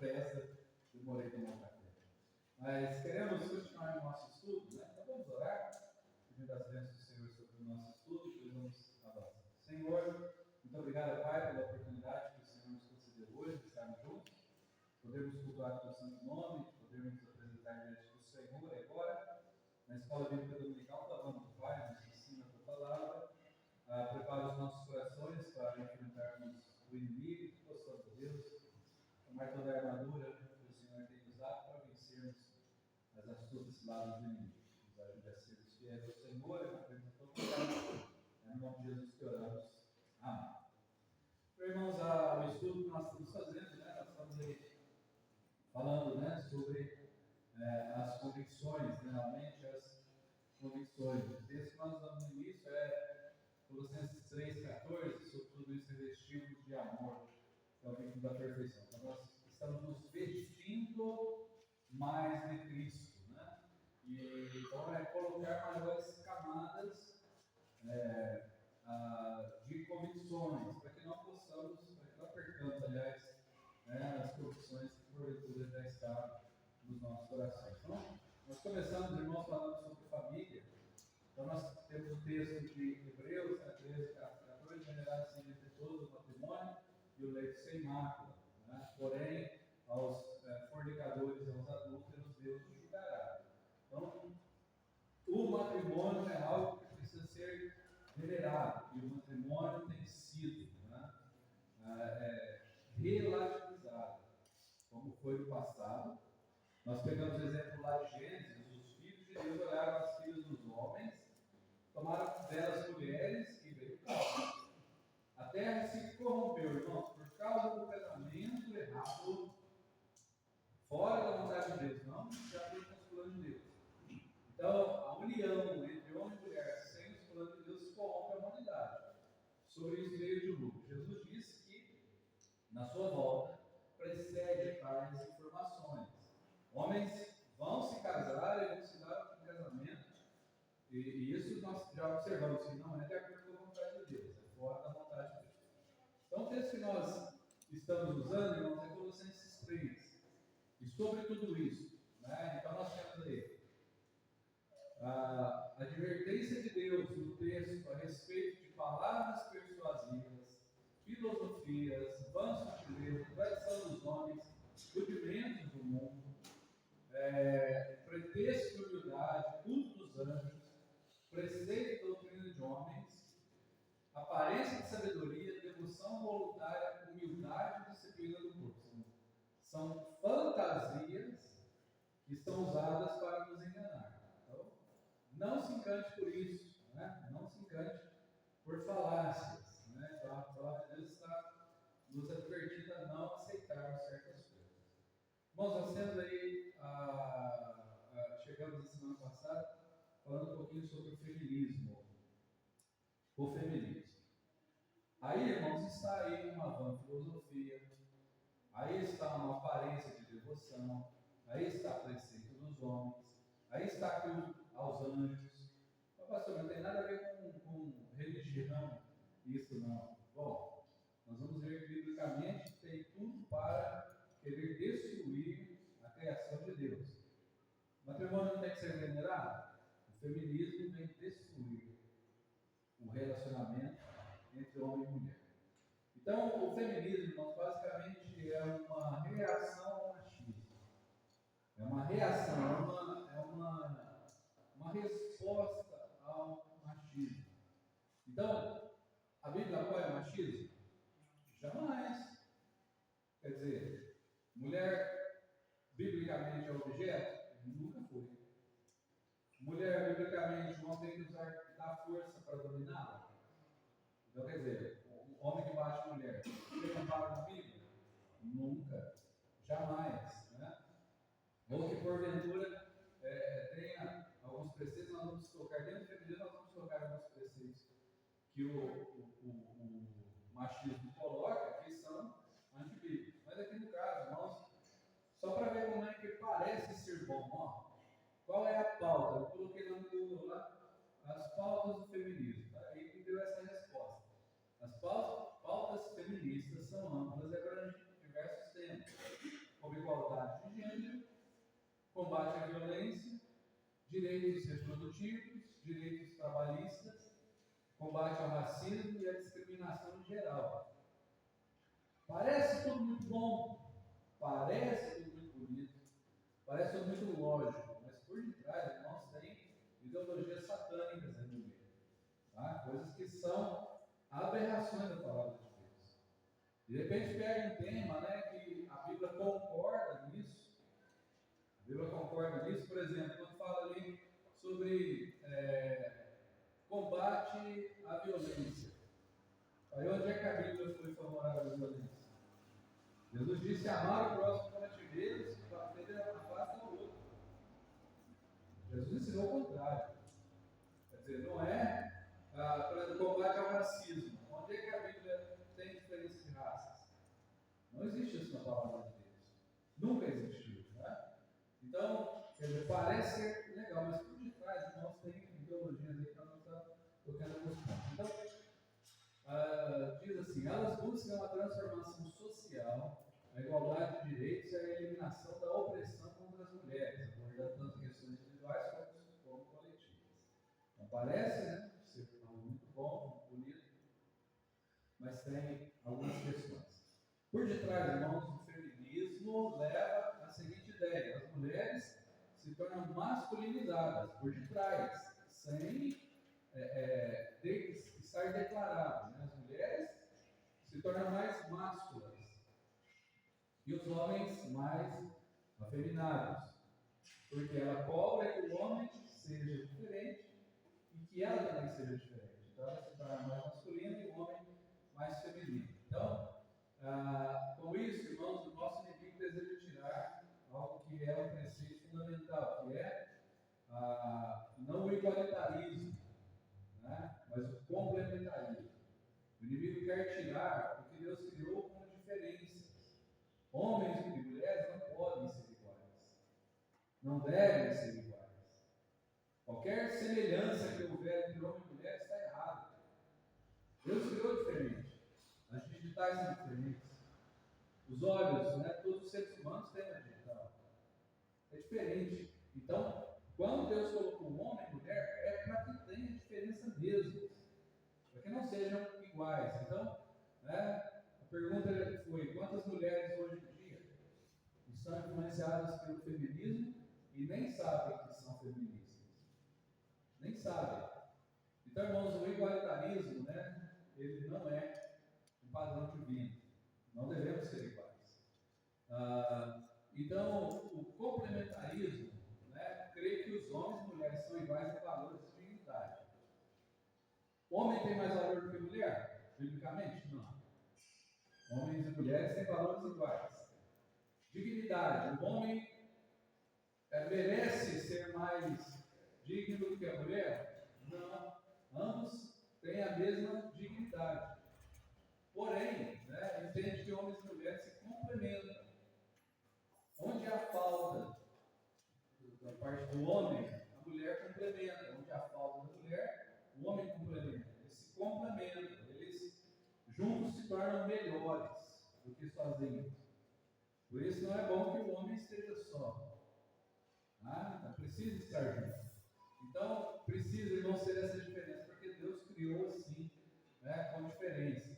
pressa, demorei para tomar café. Mas queremos continuar o nosso estudo, né? Então vamos orar, pedindo as bênçãos do Senhor sobre o nosso estudo, e depois vamos avançar. Senhor, muito obrigado, Pai, pela oportunidade que o Senhor nos concedeu hoje de estarmos juntos, podermos cultuar o teu santo nome, podermos apresentar diante do Senhor agora, na Escola Bíblica Dominical, falando do Pai, nos ensina a tua palavra, prepara os nossos corações para enfrentarmos o inimigo, que possamos, Deus, tomar toda a armadura que o Senhor tem nos dado para vencermos as astutas ciladas do inimigo. Nos ajude a sermos fiéis ao Senhor e cumprirmos a tua palavra. É no nome de Jesus que oramos. Amém. Meus irmãos, o estudo que nós estamos fazendo, né, nós estamos aí falando, né, sobre as convicções, né, aumente as convicções. O texto que nós damos no início é Colossenses 3,14, sobre tudo isso revestidos de amor, que é o vínculo da perfeição. Então nós estamos nos vestindo mais de Cristo, né? E então é colocar maiores camadas de convicções, para que não possamos, para que não percamos, aliás, as convicções que porventura já estão nos nossos corações. Então, nós começamos, irmãos, falando sobre família. Então, nós temos o texto de Hebreus, 13, 14, venerado sem defeituoso o matrimônio e o leito sem mácula. Né? Porém, aos fornicadores e aos adúlteros, Deus os julgará. Então, o matrimônio é algo que precisa ser venerado, e o matrimônio tem sido, né, relativizado, como foi no passado. Nós pegamos o exemplo lá de Gênesis, os filhos de Deus olharam as filhas dos homens, tomaram delas mulheres e veio o caos. A terra se corrompeu, irmãos, por causa do casamento errado, fora da vontade de Deus, não já feito com os planos de Deus. Então, a união entre homem e mulher sem os planos de Deus corrompe a humanidade. Sobre isso veio o dilúvio. Jesus disse que, na sua volta, precede tais informações. Homens vão se casar e vão se dar em casamento, e isso nós já observamos, que não é de acordo com a vontade de Deus, é fora da vontade de Deus. Então, o texto que nós estamos usando, irmãos, é Colossenses 3. E sobre tudo isso, né? Então nós temos aí a advertência de Deus no texto a respeito de palavras persuasivas, filosofias, vãs sutilezas, tradição dos homens, rudimentos do mundo, pretexto de humildade, culto dos anjos, preceito e doutrina de homens, aparência de sabedoria, devoção voluntária, humildade e disciplina do corpo. São fantasias que são usadas para nos enganar. Então, não se encante por isso, né? Não se encante por falácias. Né? Então, a palavra de Deus está nos advertindo a não aceitarmos certas coisas. Irmãos, nós temos aí, chegamos na semana passada, falando um pouquinho sobre o feminismo. O feminismo. Aí, irmãos, está aí uma vã filosofia, aí está uma aparência de devoção, aí está preceito dos homens, aí está culto aos anjos. Mas, pastor, não tem nada a ver com religião, isso não. Bom, nós vamos ver biblicamente que tem tudo para querer destruir a criação de Deus. O matrimônio não tem que ser venerado? O feminismo vem destruir o relacionamento entre homem e mulher. Então, o feminismo, basicamente, é uma reação ao machismo. É uma reação, é uma resposta ao machismo. Então, a Bíblia apoia o machismo? Jamais. Quer dizer, mulher biblicamente é objeto? Nunca foi. Mulher biblicamente, o homem tem que usar da força para dominá-la? Então, quer dizer, o homem que bate a mulher, você compara na Bíblia? Nunca. Jamais. Né? Ou que porventura tenha alguns preceitos, nós vamos colocar dentro do feminismo, nós vamos colocar alguns preceitos que o machismo coloca, que são antibíblicos. Mas aqui no caso, nós, só para ver como é que parece ser bom, ó, qual é a pauta? Eu coloquei lá no Google lá, as pautas do feminismo, tá? Aí me deu essa resposta. As pautas feministas são amplas e abrangem diversos temas, como combate à violência, direitos reprodutivos, direitos trabalhistas, combate ao racismo e à discriminação em geral. Parece tudo muito bom, parece tudo muito bonito, parece tudo muito lógico, mas por detrás, irmãos, tem ideologias satânicas aí no meio. Tá? Coisas que são aberrações da palavra de Deus. De repente pega um tema, né, que a Bíblia concorda nisso. A Bíblia concorda nisso, por exemplo, quando fala ali sobre combate à violência. Aí onde é que a Bíblia foi favorável à violência? Jesus disse amar o próximo como a ti mesmo, se bater a face ao outro. Jesus ensinou o contrário. Quer dizer, não é para o combate ao racismo. Onde é que a Bíblia tem diferença de raças? Não existe isso na palavra de Deus. Nunca existiu. Né? Então, quer dizer, parece ser legal, mas por detrás nós temos ideologias aí que nós estamos tocando alguns pontos. Então, diz assim: elas buscam a transformação social, a igualdade de direitos e a eliminação da opressão contra as mulheres, abordando tanto questões individuais como coletivas. Não parece, né? Ser muito bom, muito bonito, mas tem algumas questões. Por detrás, irmãos, o feminismo leva a seguinte ideia: as mulheres se tornam masculinizadas por detrás, sem estar declarado. Né? As mulheres se tornam mais másculas e os homens mais afeminados, porque ela cobra que o homem seja diferente e que ela também seja diferente. Então ela se torna mais masculina e o homem mais feminino. Então, com isso, irmãos, o nosso inimigo deseja tirar algo que é um preceito fundamental, que é não o igualitarismo, né, mas o complementarismo. O inimigo quer tirar o que Deus criou como diferenças. Homens e mulheres não podem ser iguais, não devem ser iguais. Qualquer semelhança que houver entre homem e mulher está errada. Deus criou diferente. As digitais são diferentes. Os olhos, né, todos os seres humanos têm uma digital. É diferente. Então, quando Deus colocou um homem e mulher, é para que tenha diferença mesmo. Para que não sejam iguais. Então, né, a pergunta foi: quantas mulheres hoje em dia estão influenciadas pelo feminismo e nem sabem que são feministas? Nem sabem. Então, irmãos, o igualitarismo, né, ele não é um padrão divino. Não devemos ser iguais. Então, o complementarismo, né, crê que os homens e mulheres são iguais em valores de dignidade. Homem tem mais valor do que mulher? Biblicamente, não. Homens e mulheres têm valores iguais. Dignidade. O homem merece ser mais digno do que a mulher? Não. Ambos têm a mesma dignidade. Porém, né, entende que homens e mulheres se complementam. Onde há falta da parte do homem, a mulher complementa. Onde há falta da mulher, o homem complementa. Eles se complementam. Eles juntos se tornam melhores do que sozinhos. Por isso não é bom que o homem esteja só. Precisa estar junto. Então, precisa, irmão, ser essa diferença, porque Deus criou assim, né, com diferenças.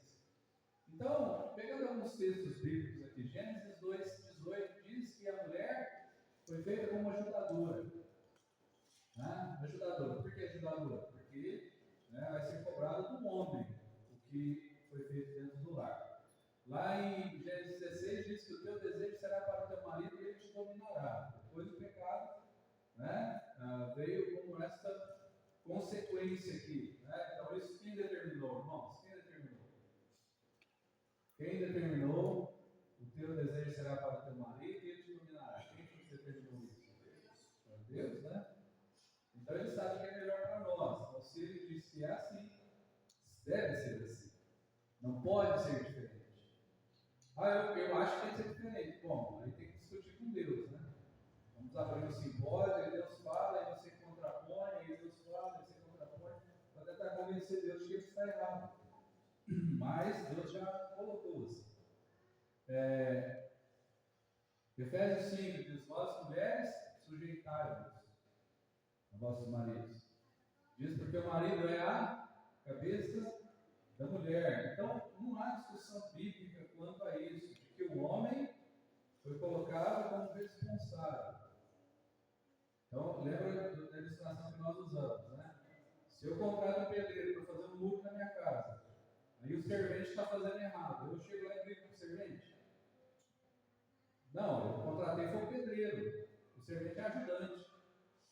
Então, pegando alguns textos bíblicos aqui, Gênesis 2:18 diz que a mulher foi feita como ajudadora. Ajudadora. Por que ajudadora? Porque, né, vai ser cobrado do homem o que foi feito dentro do lar. Lá em Gênesis 16 diz que o teu desejo será para o teu marido e ele te dominará. Depois do pecado, né, veio como essa consequência aqui. Né? Então, isso quem determinou, irmãos? Quem determinou o teu desejo será para o teu marido e ele te dominará? Quem determinou isso? Deus, né? Então ele sabe que é melhor para nós. Então, se ele diz que é assim, deve ser assim. Não pode ser diferente. Eu acho que tem que ser diferente. Bom, aí tem que discutir com Deus, né? Vamos abrir um simpósio, aí Deus fala, aí você contrapõe, aí Deus fala, aí você contrapõe, para tentar convencer Deus de que isso está errado. Mas Deus já colocou assim. Efésios 5 diz: vós mulheres, sujeitai-vos a vossos maridos. Diz porque o marido é a cabeça da mulher. Então, não há discussão bíblica quanto a isso, de que o homem foi colocado como responsável. Então, lembra da ilustração que nós usamos, né? Se eu contrato um pedreiro para fazer um muro na minha casa, aí o servente está fazendo errado, eu chego lá e brigo com o servente? Não, eu contratei foi o pedreiro, o servente é ajudante.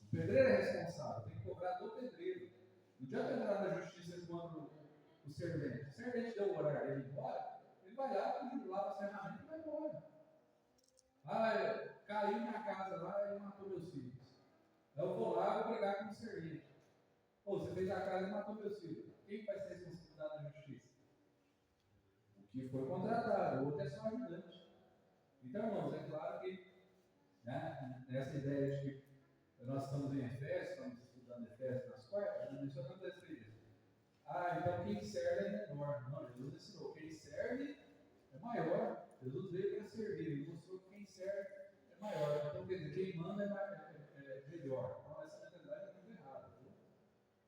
O pedreiro é responsável, tem que cobrar do pedreiro. Não adianta entrar na justiça contra o servente. O servente deu o horário dele embora, ele vai lá, lava as ferramentas e vai embora. Ah, caiu minha casa lá e matou meus filhos. Eu vou lá e vou brigar com o servente. Ou você fez a casa e matou meus filhos. Quem vai ser responsabilizado na justiça? O que foi contratado, o outro é só ajudante. Então, irmãos, é claro que, né, nessa ideia de que nós estamos em Efésios, estamos estudando Efésios nas quartas, não mencionamos essa igreja. Ah, então quem serve é menor. Não, Jesus ensinou, quem serve é maior. Jesus veio para servir, ele mostrou que quem serve é maior. Então, quer dizer, quem manda é melhor. Então, essa mentalidade é muito errada.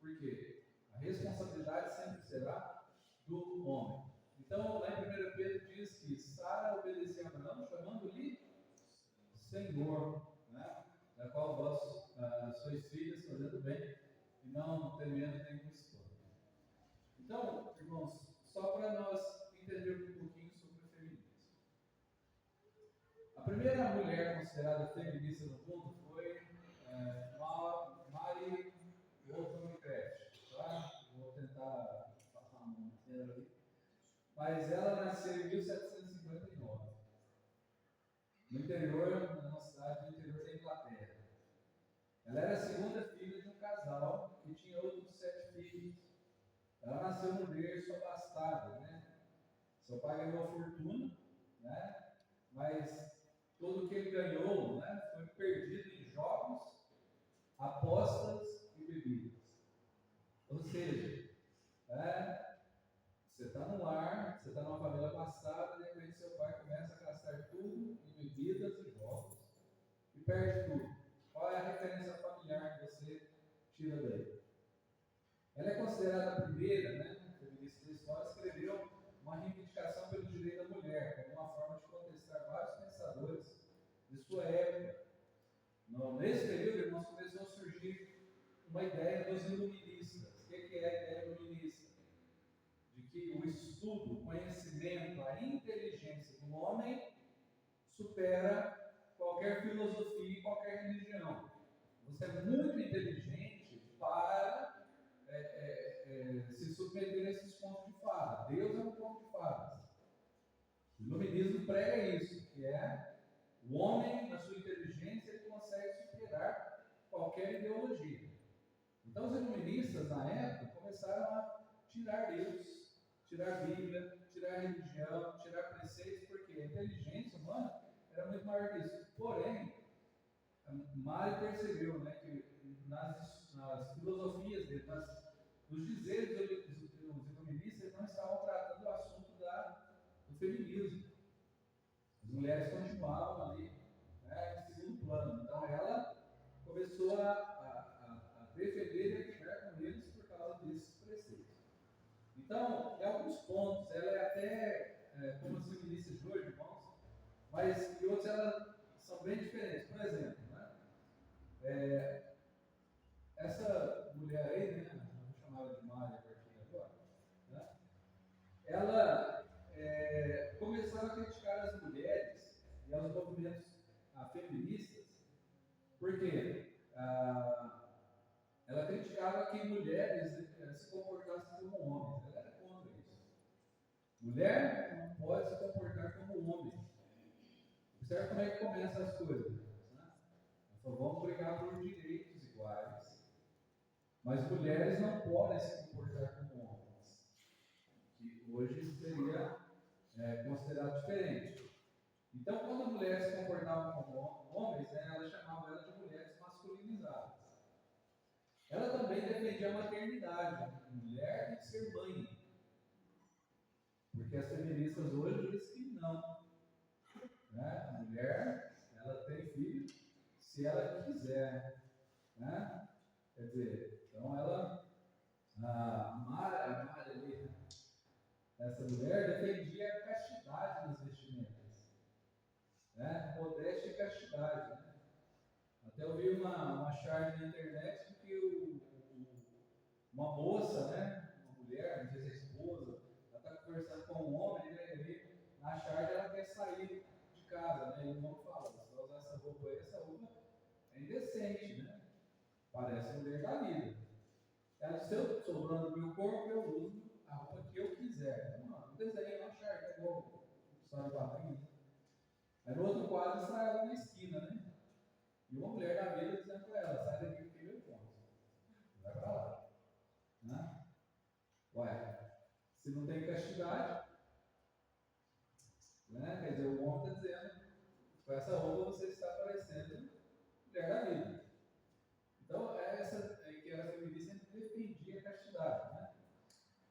Porque a responsabilidade sempre será do homem. Então, lá em 1 Pedro diz que Sara obedecia a Abraão, chamando-lhe Senhor, né? Da qual vós sois filhas, fazendo bem, e não temendo nenhum estorvo. Então, irmãos, só para nós entendermos um pouquinho sobre o feminismo. A primeira mulher considerada feminista no mundo foi Mary Wollstonecraft, tá? Vou tentar passar uma maneira ali. Mas ela nasceu em 1759, no interior, numa cidade do interior da Inglaterra. Ela era a segunda filha de um casal que tinha outros 7 filhos. Ela nasceu num berço abastado, né? Seu pai ganhou fortuna, né? Mas tudo que ele ganhou, né, foi perdido em jogos, apostas e bebidas. Ou seja, você está no lar, você está numa família abastada, e de repente seu pai começa a gastar tudo em bebidas e jogos e perde tudo. Qual é a referência familiar que você tira daí? Ela é considerada a primeira, né, feminista da história, escreveu uma reivindicação pelo direito da mulher, como uma forma de contestar vários pensadores de sua época. Nesse período, irmãos, começou a surgir uma ideia dos iluministas. O que é a ideia iluminista? De que o estudo, o conhecimento, a inteligência do homem supera qualquer filosofia e qualquer religião. Você é muito inteligente para se submeter a esses contos de fadas. Deus é um conto de fadas. O iluminismo prega isso, que é o homem, na sua inteligência, ele consegue superar qualquer ideologia. Então, os iluministas, na época, começaram a tirar Deus, tirar a Bíblia, tirar a religião, tirar preceitos, porque a inteligência humana era muito maior que isso. Porém, Mari percebeu, né, que nas filosofias dele, nos dizeres dos iluministas, não estavam tratando o assunto do feminismo. As mulheres continuavam ali, né, em segundo plano. Então ela começou a defender e a brigar com eles por causa desses preceitos. Então, em alguns pontos, ela é até como as feministas de hoje, irmãos, mas em outros elas são bem diferentes. Por exemplo, né, essa mulher aí, né, vamos chamar ela de Mária a partir de agora, né, ela começava a criticar as mulheres e os movimentos feministas, porque ela criticava que mulheres se comportassem como homens. Ela era contra isso. Mulher não pode se comportar como homem. Observe como é que começam as coisas. Né? Então, vamos brigar por direitos iguais, mas mulheres não podem se comportar como homens, que hoje seria considerado diferente. Então, quando a mulher se comportava como homens, ela chamava ela de mulheres masculinizadas. Ela também defendia a maternidade. A mulher tem que ser mãe. Porque as feministas hoje dizem que não. Né? A mulher, ela tem filho, se ela quiser, né? Quer dizer, então ela, a Mara ali, essa mulher defendia a castidade nas vestimentas, né? Modéstia e castidade, né? Até eu vi uma charge na internet que uma moça, né? Uma mulher, não sei se é esposa, ela está conversando com um homem, né? E na charge ela quer sair de casa, né? E o homem fala: você vai usar essa roupa aí, essa roupa é indecente, né? Parece mulher da vida. Ela disse: se eu sobrando do meu corpo, eu uso a roupa que eu quiser. Não desenho uma charge, é igual história de quadrinhos. Aí no outro quadro está ela na esquina, né? E uma mulher da vida dizendo para ela: sai daqui que eu ponto. Vai para lá. Né? Ué, se não tem castidade, né? Quer dizer, o homem está dizendo: com essa roupa você está parecendo mulher da vida. Então, essa que era feminista sempre defendia a castidade. Né?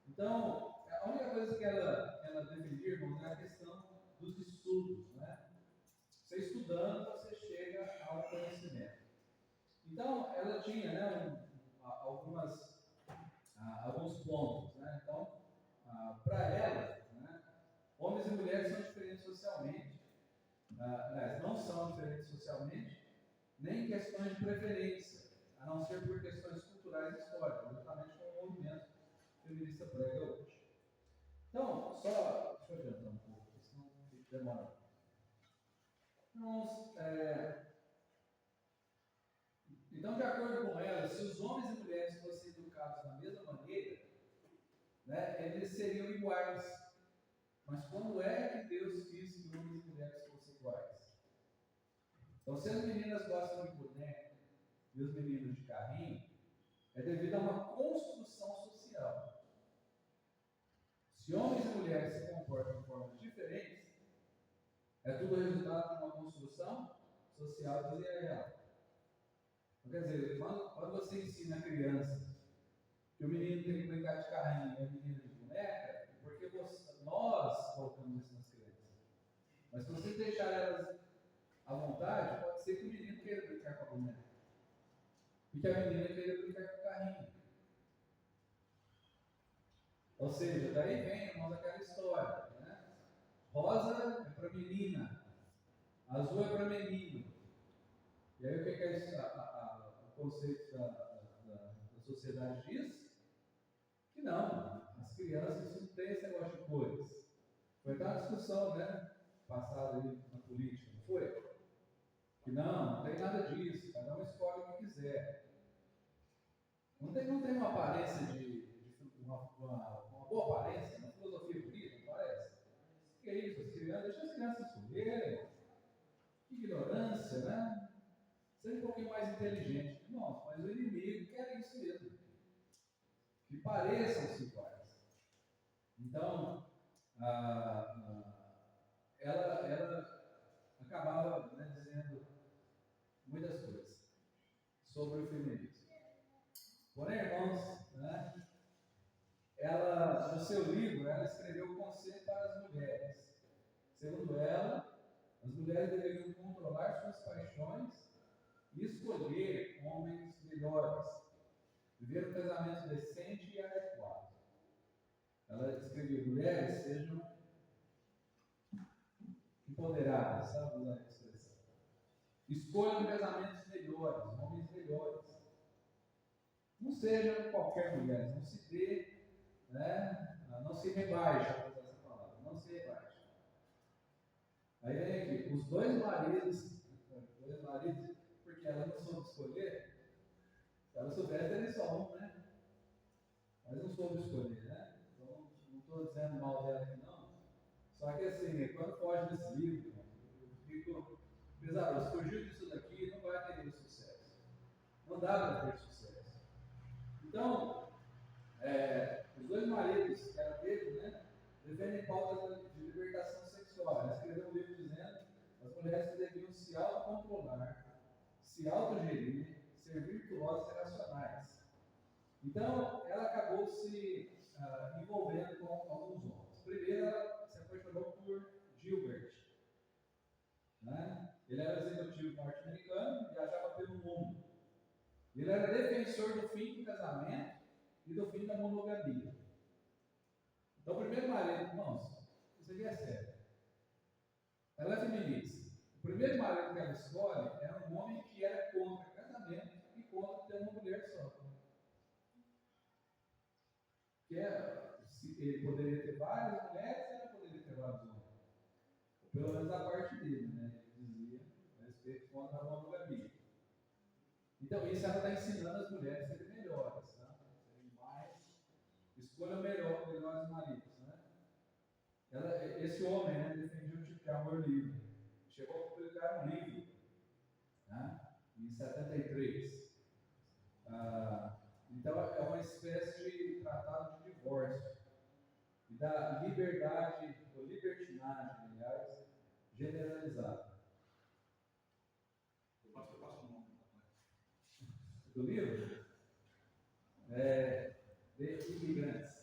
Então, a única coisa que ela defendia, irmãos, é a questão dos estudos. Né? Você estudando, você chega ao conhecimento. Então, ela tinha, né, alguns pontos. Né? Então, para ela, né, homens e mulheres são diferentes socialmente. Aliás, não são diferentes socialmente, nem em questões de preferência, a não ser por questões culturais e históricas, exatamente como o movimento feminista prega hoje. Então, só, deixa eu adiantar um pouco, senão demora. Então, de acordo com ela, se os homens e mulheres fossem educados da mesma maneira, né, eles seriam iguais. Mas quando é que Deus quis que homens e mulheres fossem iguais? Então, se as meninas gostam de boneca e os meninos de carrinho, é devido a uma construção social. Se homens e mulheres se comportam de formas diferentes, é tudo resultado de uma construção social, dizia ela. Quer dizer, quando você ensina a criança que o menino tem que brincar de carrinho e a menina de boneca, é porque nós colocamos isso nas crianças. Mas se você deixar elas à vontade, pode ser que o menino queira brincar com a boneca e que a menina queira brincar com o carrinho. Ou seja, daí vem, irmãos, aquela história, né? Rosa é para menina, azul é para menino. E aí o que é o conceito da sociedade diz? Que não, as crianças não têm esse negócio de cores. Foi até uma discussão, né, passada aí na política, não foi? Que não tem nada disso, cada um escolhe o que quiser. Não tem uma aparência uma boa aparência, uma filosofia bonita, não parece? O que é isso? Deixa as crianças escolherem. Que ignorância, né? Seja um pouquinho mais inteligente. Nossa, mas o inimigo quer isso mesmo. Que pareçam-se iguais. Então, ela acabava, né, dizendo muitas coisas sobre o feminismo. Porém, irmãos, né, ela, no seu livro, ela escreveu o conselho para as mulheres. Segundo ela, as mulheres deveriam controlar suas paixões e escolher homens melhores, viver um casamento decente e adequado. Ela escreveu: mulheres sejam empoderadas, sabe usar a expressão? Escolham casamentos melhores, homens melhores. Não sejam qualquer mulher, não se dê, né? Não se rebaixe, para usar essa palavra, não se rebaixe. Aí vem aqui, os dois maridos, porque ela não soube escolher, se ela soubesse, teria só um, né? Mas não soube escolher, né? Então, não estou dizendo mal dela aqui, não. Só que assim, quando foge desse livro, eu fico pesaroso. Fugiu disso daqui, não vai ter sucesso. Não dá para ter sucesso. Então, os dois maridos que ela teve, né, defendem pautas de libertação sexual. Ela escreveu um livro dizendo que as mulheres deviam se autocontrolar, se autogerir, ser virtuosas e racionais. Então, ela acabou se envolvendo com alguns homens. Primeiro, ela se apaixonou por Gilbert. Né? Ele era executivo norte-americano, viajava pelo mundo. Ele era defensor do fim do casamento e do fim da monogamia. Então, o primeiro marido, irmãos, isso aqui é sério. Ela é feminista. O primeiro marido que ela escolhe era um homem que era contra casamento e contra ter uma mulher só. Ele poderia ter várias mulheres, ela poderia ter vários homens. Ou pelo menos a parte dele, né? Ele dizia a respeito contra a monogamia. Então, isso ela está ensinando as mulheres a serem melhores, tá? Serem mais, escolham melhores maridos, né? Esse homem, né, defendia um tipo de amor livre. Chegou a publicar um livro, né, em 73. Então, é uma espécie de tratado de divórcio e da liberdade, ou libertinagem, aliás, generalizada. Eu passo o nome. Do livro? The Immigrants.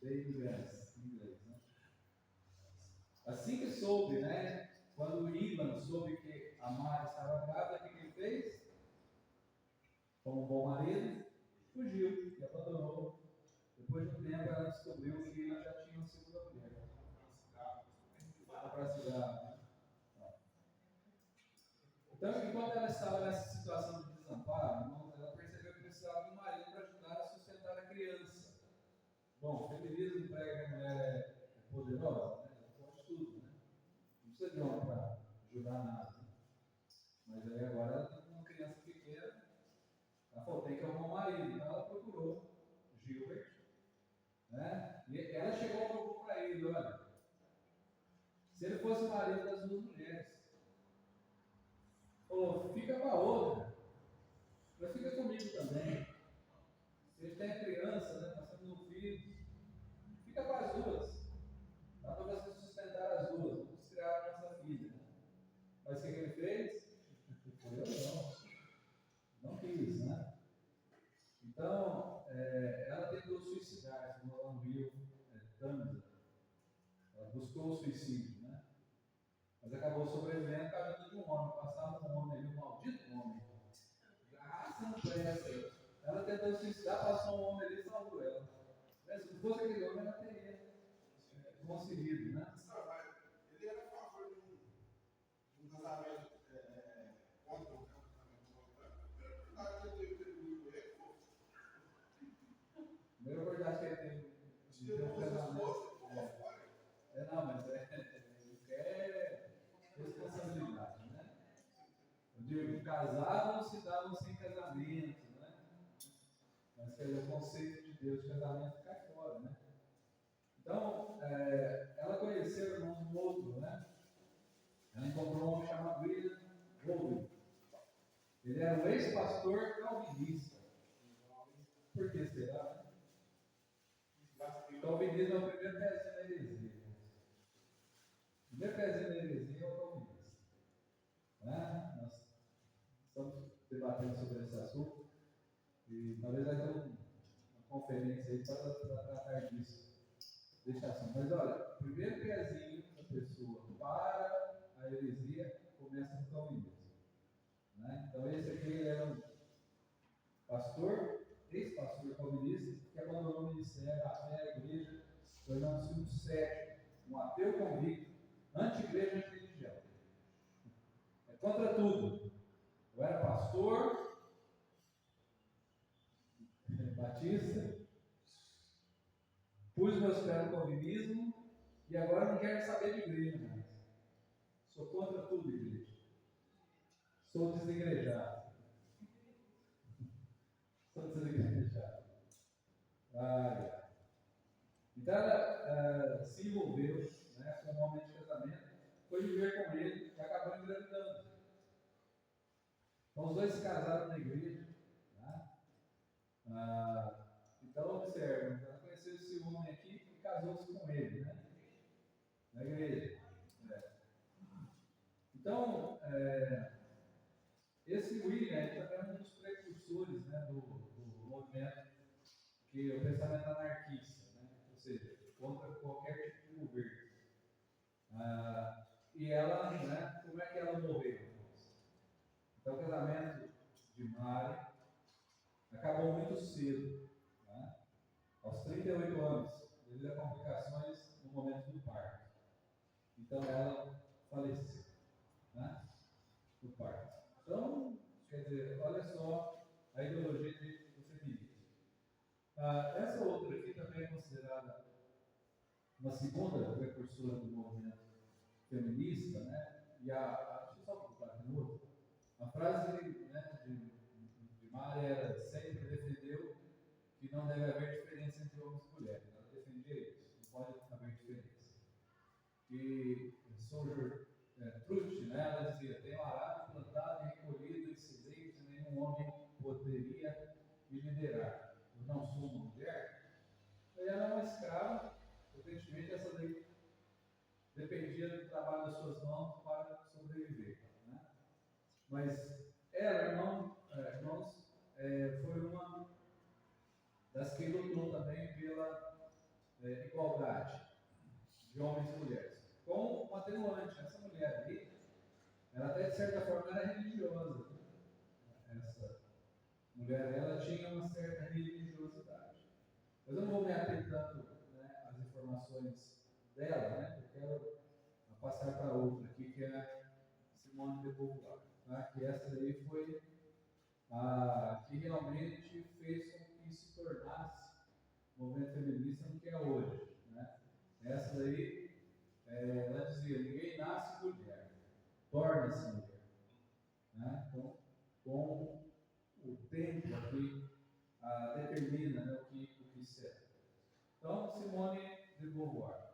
The Immigrants, em inglês, né? Assim que soube, né? Quando o Ivan soube que a Mari estava grávida, o que ele fez? Como um bom marido, fugiu e abandonou. Depois de um tempo, ela descobriu que ele já tinha uma segunda mulher. Para cigarro. Então, enquanto ela estava nessa situação de desamparo, irmãos, ela percebeu que precisava de um marido para ajudar a sustentar a criança. Bom, o feminismo prega que a mulher é poderosa, né? Ela pode tudo, né? Não precisa de homem para ajudar nada. Né? Mas aí agora ela tem uma criança pequena, ela falou, tem que arrumar um marido. Então ela procurou Gilbert, né? E ela chegou e falou para ele, olha, se ele fosse o marido das duas mulheres, falou, fica com a outra, mas fica comigo também. Se ele tem criança, né? Nós temos um filho, fica com as duas. Dá para você sustentar as duas, vamos criar a nossa filha. Mas o que ele fez? Eu não quis, né? Então, ela tentou suicidar-se, como ela viu, Tamisa. Ela buscou o suicídio, né? Mas acabou sobrevivendo com a vida de um homem. Passava um homem ali, um maldito homem. Arrastando pressa. Ela tentou suicidar, passou um homem ali e salvou ela. Mas se fosse aquele homem, ela teria conseguido, né? Ele era a favor de um casamento contra o casamento voluntário. Primeira oportunidade que ele teve de ter um casamento. Não, mas ele quer responsabilidade, né? Eu digo, casaram se davam sem casamento, né? Mas quer dizer, o conceito de Deus de casamento cai fora, né? Então, ela conheceu, irmãos, um outro, né? Ela encontrou um homem chamado William Golding. Ele era um ex-pastor calvinista. Por que será? Calvinismo é o primeiro pezinho da heresia. O primeiro pezinho da heresia é o calvinista. Né? Nós estamos debatendo sobre esse assunto e talvez vai ter uma conferência aí para tratar disso, desse assunto. Mas olha, o primeiro pezinho da pessoa para a heresia começa no calvinismo. Né? Então esse aqui era um pastor, ex-pastor calvinista, que abandonou o ministério, a fé, a igreja, tornando-se um cético, um ateu convicto, anti-igreja, anti-religião. É contra tudo. Eu era pastor, batista, pus meus pés no calvinismo e agora não quero saber de igreja mais. Sou contra tudo, igreja. Sou desigrejado. Sou desigrejado. Então ela se envolveu, né, com um homem de casamento, foi viver com ele e acabou engravidando. Então os dois se casaram na igreja. Né? Então observe, ela conheceu esse homem aqui e casou-se com ele, né? Na igreja. Então, esse William também é um dos precursores, né, do movimento que é o pensamento anarquista, né? Ou seja, contra qualquer tipo de governo. E ela, né, como é que ela morreu? Então, o casamento de Mari, acabou muito cedo, né? Aos 38 anos, devido a complicações no momento do parto. Então ela faleceu, né? Do parto. Então, quer dizer, olha só a ideologia do feminismo. Essa outra aqui também é considerada uma segunda precursora do movimento feminista, né? E deixa eu só voltar aqui no outro. A frase, né, de Mari era: sempre defendeu que não deve haver diferença entre homens e mulheres. Ela defendia isso, não pode haver diferença. E Soldier Truth, né, ela dizia: tem um arado plantado e recolhido excelente, nenhum homem poderia me liderar. Eu não sou uma mulher. E ela é uma escrava, evidentemente essa daí dependia do trabalho das suas mãos para sobreviver, né? Mas ela, irmãos, foi uma das que lutou também pela igualdade de homens e mulheres. Com um atenuante, essa mulher aí, ela até de certa forma era religiosa. Essa mulher, ela tinha uma certa religiosidade. Mas eu não vou me ater tanto, né, às informações dela, né, porque ela vai passar para outra aqui, que é a Simone de Beauvoir, tá? Que essa daí foi a que realmente fez com que se tornasse o movimento feminista no que é hoje, né? Essa daí, ela dizia: ninguém nasce mulher, torna-se mulher, né? Então, com o tempo aqui determina, né, o que será. Então, Simone de Beauvoir,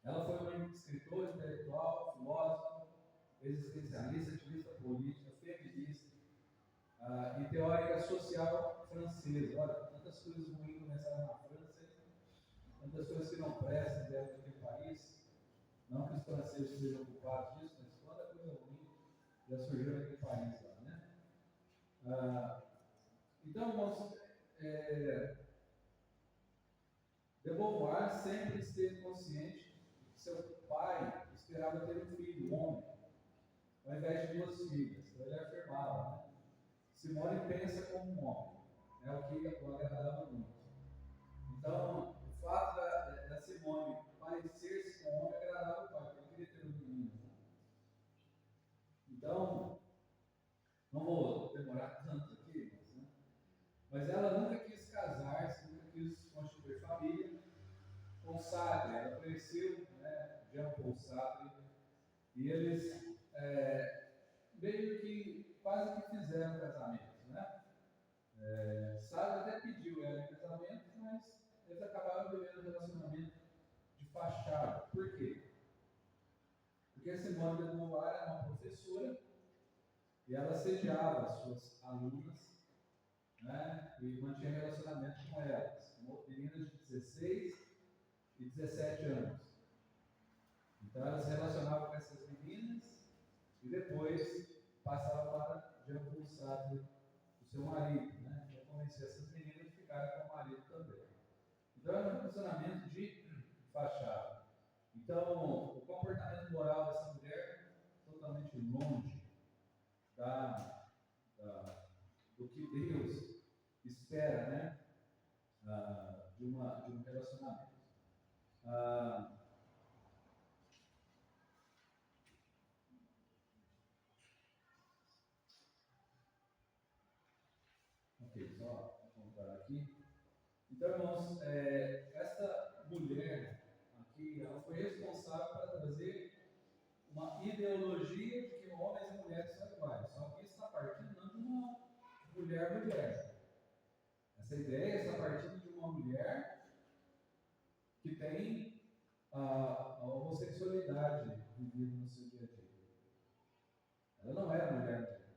ela foi uma escritora, intelectual, filósofa, existencialista, ativista política, feminista e teórica social francesa. Olha, tantas coisas ruins começaram na França, tantas coisas que não prestam dentro daquele país. Não que os franceses sejam culpados disso, mas quanta coisa ruim já surgiu naquele país lá, né? Então, irmãos, de Beauvoir sempre esteve consciente de que seu pai esperava ter um filho, um homem, ao invés de duas filhas. Então ele afirmava, né? Simone pensa como um homem, é o que o agradava muito. Então, o fato da Simone parecer-se com um homem agradava o pai, porque ele queria ter um menino. Então, não vou demorar tanto aqui, mas ela nunca quis casar-se, nunca quis constituir família. Com Sartre, ela conheceu, né, Jean-Paul Sartre, e eles meio que quase que fizeram casamento, né? Sartre até pediu ela em casamento, mas eles acabaram vivendo um relacionamento de fachada. Por quê? Porque Simone de Beauvoir era uma professora e ela assediava as suas alunas, né, e mantinha relacionamento com elas, meninas de 16 e 17 anos. Então ela se relacionava com essas meninas e depois passava para Jean-Paul Sartre, o seu marido, né, para convencer essas meninas de ficarem com o marido também. Então era um relacionamento de fachada. Então o comportamento moral dessa mulher totalmente longe do que Deus espera, né, de um relacionamento. Ok, só apontar aqui. Então, irmãos, essa mulher aqui, ela foi responsável para trazer uma ideologia de que homens e mulheres são iguais. Só que isso está partindo não de uma mulher. Essa ideia está partindo de uma mulher que tem a homossexualidade vivida no seu dia a dia. Ela não era mulher,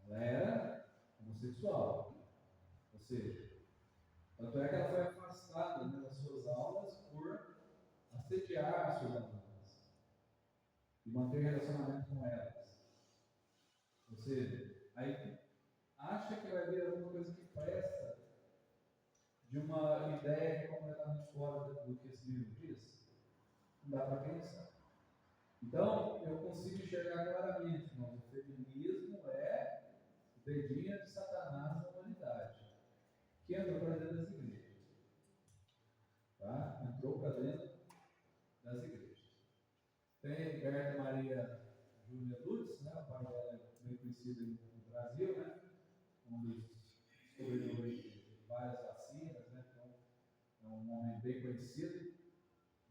ela era homossexual. Ou seja, tanto é que ela foi afastada, né, das suas aulas por assediar as suas alunas e manter relacionamento com elas. Ou seja, aí acha que vai vir alguma coisa que presta de uma ideia que é completamente fora do que esse livro diz? Não dá para pensar. Então, eu consigo enxergar claramente, irmãos, o feminismo é o dedinho de Satanás na humanidade, que entrou para dentro das igrejas. Tá? Entrou para dentro das igrejas. Tem Berta Maria Júlia Lutz, né? O pai dela é bem conhecido no Brasil, né? Um dos descobridores de várias vacinas, né? Então, é um homem bem conhecido.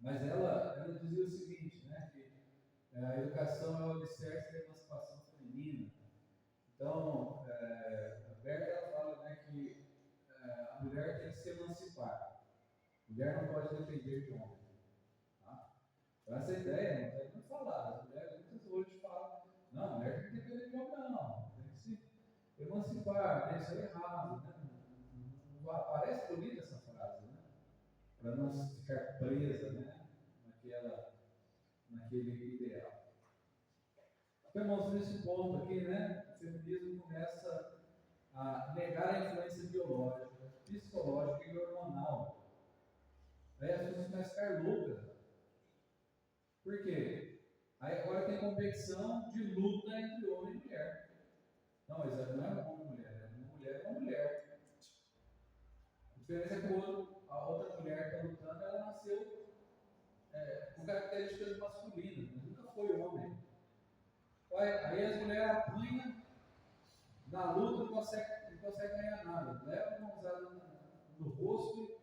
Mas ela dizia o seguinte, né? Que a educação é o alicerce da emancipação feminina. Então, a Berta ela fala, né, que a mulher tem que se emancipar. A mulher não pode depender de homem. Tá? Então, essa ideia não é muito falada. As mulheres muitas hoje falam, não, a mulher tem que depender de homem, não. Tem que se emancipar, né? Isso é errado. Né? Parece bonita essa frase, né? Para não ficar presa, né? Naquele ideal. Então, irmãos, nesse ponto aqui, né, o feminismo começa a negar a influência biológica, psicológica e hormonal. Aí as pessoas começam a ficar loucas. Por quê? Aí agora tem competição de luta entre homem e mulher. Não, mas não é uma mulher, é uma mulher. A diferença é que a outra mulher que está lutando, ela nasceu com características masculinas, mas nunca foi homem. Aí as mulheres apanham na luta, não consegue ganhar nada. Leva uma usada no rosto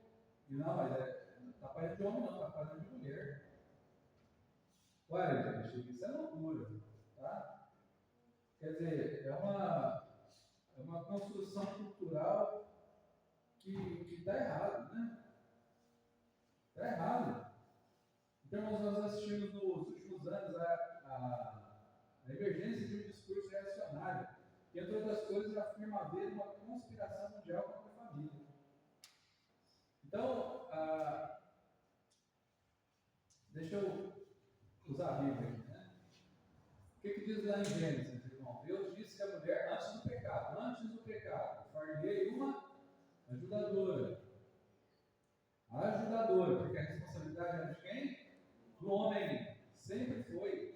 e não, mas está apanhando de homem, não, está apanhando de mulher. Olha, gente, isso é loucura, tá? Quer dizer, é uma construção cultural que está errado, né? Está errado. Então, nós assistimos nos últimos anos a emergência de um discurso reacionário, que, entre outras coisas, afirma haver uma conspiração mundial contra a família. Então, deixa eu usar a Bíblia aqui, né? O que diz lá em Gênesis, irmão? Deus disse que a mulher, antes do pecado, far-lhe uma ajudadora. A ajudadora, porque a responsabilidade era de quem? Do homem. Sempre foi.